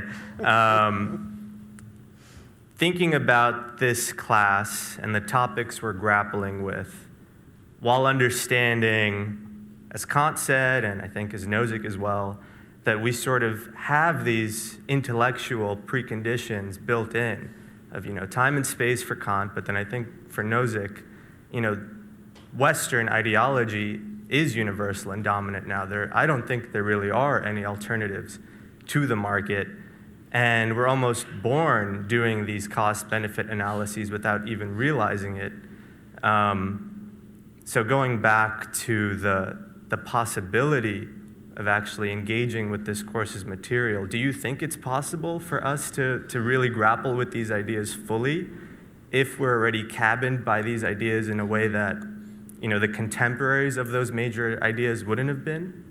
Thinking about this class and the topics we're grappling with, while understanding, as Kant said, and I think as Nozick as well, that we sort of have these intellectual preconditions built in of, time and space for Kant, but then I think for Nozick, Western ideology is universal and dominant now. I don't think there really are any alternatives to the market, and we're almost born doing these cost-benefit analyses without even realizing it. So going back to the possibility of actually engaging with this course's material, do you think it's possible for us to really grapple with these ideas fully if we're already cabined by these ideas in a way that the contemporaries of those major ideas wouldn't have been?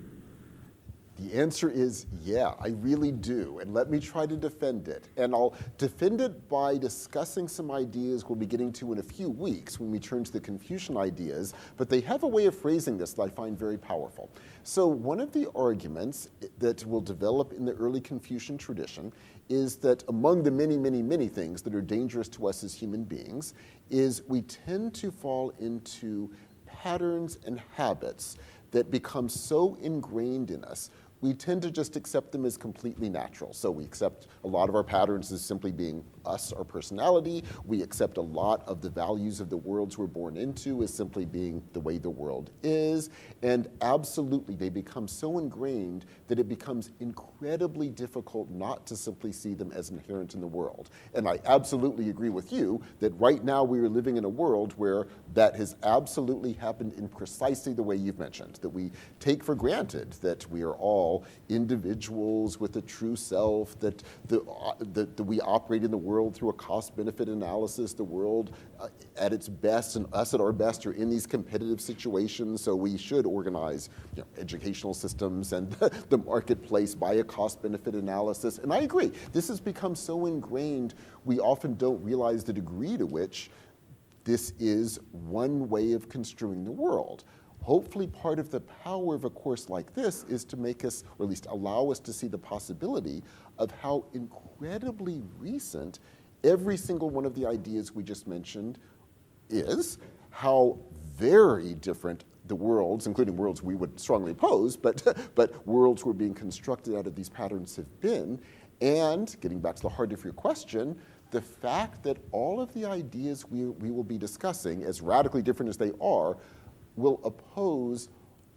The answer is yeah, I really do. And let me try to defend it. And I'll defend it by discussing some ideas we'll be getting to in a few weeks when we turn to the Confucian ideas. But they have a way of phrasing this that I find very powerful. So one of the arguments that will develop in the early Confucian tradition is that among the many, many, many things that are dangerous to us as human beings is we tend to fall into patterns and habits that become so ingrained in us, we tend to just accept them as completely natural. So we accept a lot of our patterns as simply being us, our personality. We accept a lot of the values of the worlds we're born into as simply being the way the world is. And absolutely, they become so ingrained that it becomes incredibly difficult not to simply see them as inherent in the world. And I absolutely agree with you that right now we are living in a world where that has absolutely happened in precisely the way you've mentioned, that we take for granted that we are all all individuals with a true self, that we operate in the world through a cost-benefit analysis. The world at its best and us at our best are in these competitive situations, so we should organize educational systems and the marketplace by a cost-benefit analysis. And I agree, this has become so ingrained, we often don't realize the degree to which this is one way of construing the world. Hopefully part of the power of a course like this is to make us, or at least allow us to see the possibility of how incredibly recent every single one of the ideas we just mentioned is, how very different the worlds, including worlds we would strongly oppose, but worlds who are being constructed out of these patterns have been. And getting back to the heart of your question, the fact that all of the ideas we will be discussing, as radically different as they are, will oppose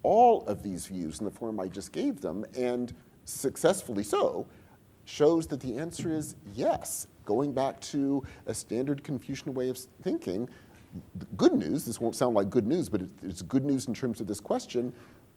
all of these views in the form I just gave them, and successfully so, shows that the answer is yes. Going back to a standard Confucian way of thinking, the good news, this won't sound like good news, but it's good news in terms of this question,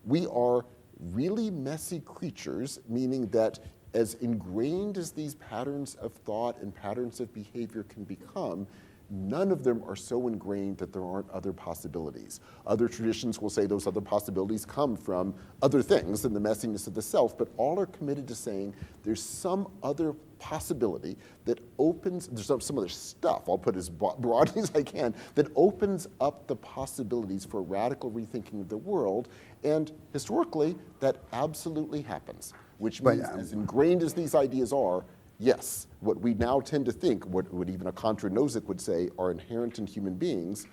we are really messy creatures, meaning that as ingrained as these patterns of thought and patterns of behavior can become, none of them are so ingrained that there aren't other possibilities. Other traditions will say those other possibilities come from other things than the messiness of the self, but all are committed to saying there's some other possibility that opens, there's some other stuff, I'll put as broadly as I can, that opens up the possibilities for radical rethinking of the world. And historically, that absolutely happens, which means as ingrained as these ideas are, yes, what we now tend to think, what even a contra Nozick would say, are inherent in human beings,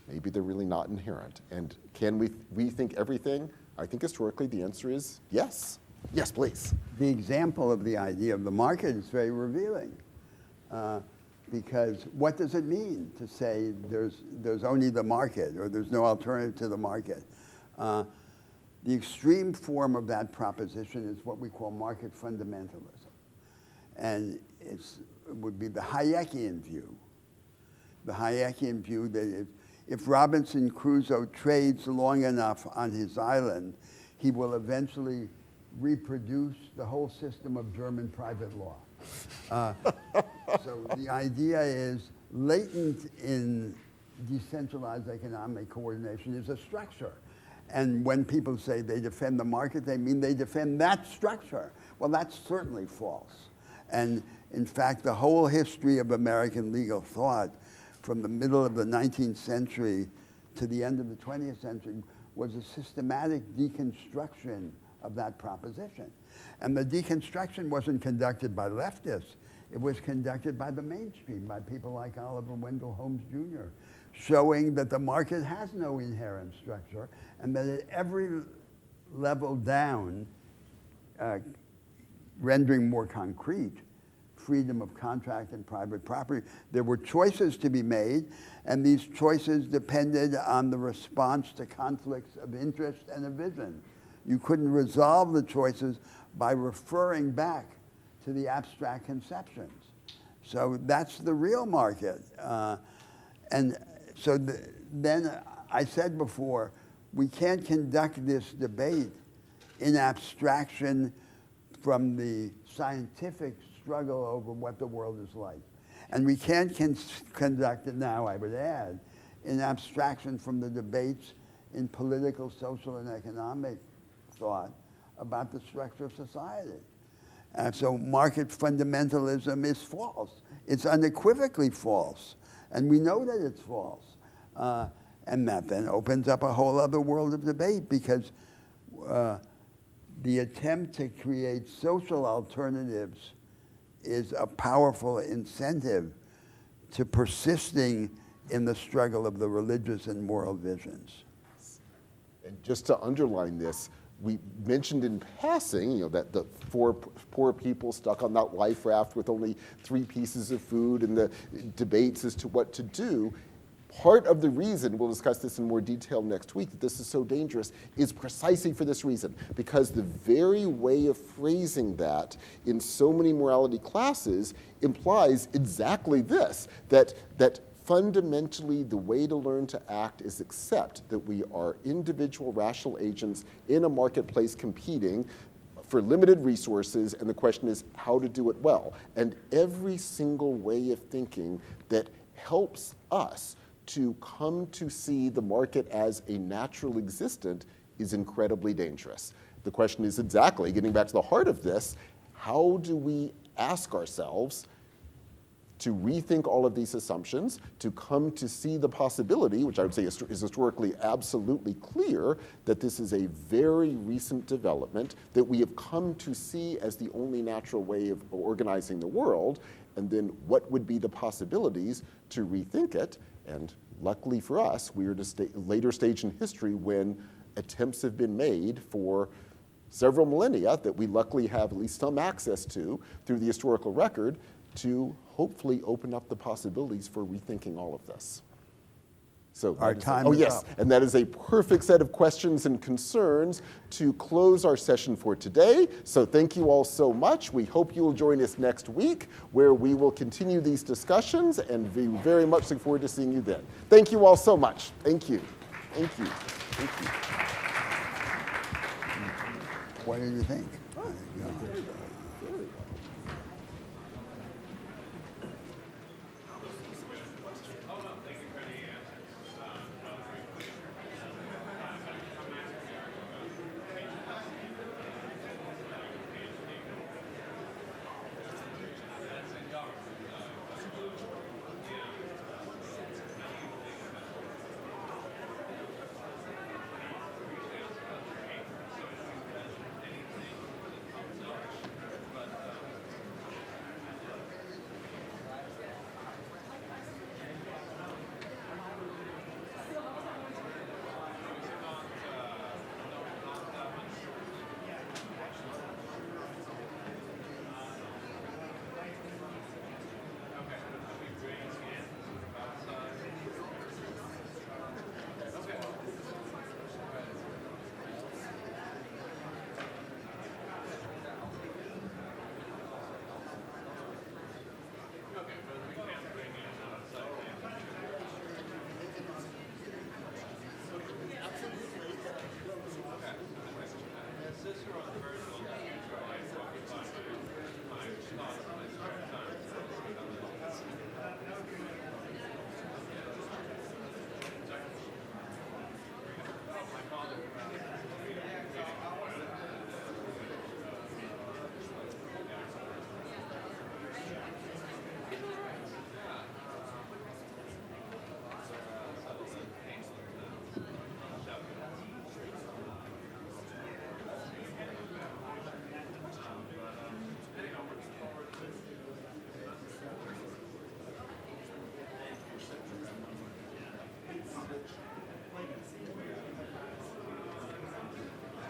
maybe they're really not inherent. And can we rethink everything? I think historically the answer is yes. Yes, please. The example of the idea of the market is very revealing. Because what does it mean to say there's only the market, or there's no alternative to the market? The extreme form of that proposition is what we call market fundamentalism. And it would be the Hayekian view. The Hayekian view that if Robinson Crusoe trades long enough on his island, he will eventually reproduce the whole system of German private law. So the idea is latent in decentralized economic coordination is a structure. And when people say they defend the market, they mean they defend that structure. Well, that's certainly false. And in fact, the whole history of American legal thought from the middle of the 19th century to the end of the 20th century was a systematic deconstruction of that proposition. And the deconstruction wasn't conducted by leftists. It was conducted by the mainstream, by people like Oliver Wendell Holmes Jr., showing that the market has no inherent structure and that at every level down, rendering more concrete freedom of contract and private property, there were choices to be made, and these choices depended on the response to conflicts of interest and of vision. You couldn't resolve the choices by referring back to the abstract conceptions. So that's the real market. And so then I said before, we can't conduct this debate in abstraction from the scientific struggle over what the world is like. And we can't conduct it now, I would add, in abstraction from the debates in political, social, and economic thought about the structure of society. And so market fundamentalism is false. It's unequivocally false. And we know that it's false. And that then opens up a whole other world of debate, because the attempt to create social alternatives is a powerful incentive to persisting in the struggle of the religious and moral visions. And just to underline this, we mentioned in passing, that the four poor people stuck on that life raft with only 3 pieces of food and the debates as to what to do. Part of the reason, we'll discuss this in more detail next week, that this is so dangerous is precisely for this reason, because the very way of phrasing that in so many morality classes implies exactly this, that fundamentally the way to learn to act is accept that we are individual rational agents in a marketplace competing, for limited resources, and the question is how to do it well. And every single way of thinking that helps us to come to see the market as a natural existent is incredibly dangerous. The question is exactly, getting back to the heart of this, how do we ask ourselves to rethink all of these assumptions, to come to see the possibility, which I would say is historically absolutely clear, that this is a very recent development that we have come to see as the only natural way of organizing the world, and then what would be the possibilities to rethink it. And luckily for us, we are at a later stage in history when attempts have been made for several millennia that we luckily have at least some access to through the historical record to hopefully open up the possibilities for rethinking all of this. So Our that is- time oh is yes, up. and that is a perfect set of questions and concerns to close our session for today. So thank you all so much. We hope you will join us next week where we will continue these discussions, and we very much look forward to seeing you then. Thank you all so much. Thank you. Thank you. Thank you. What do you think?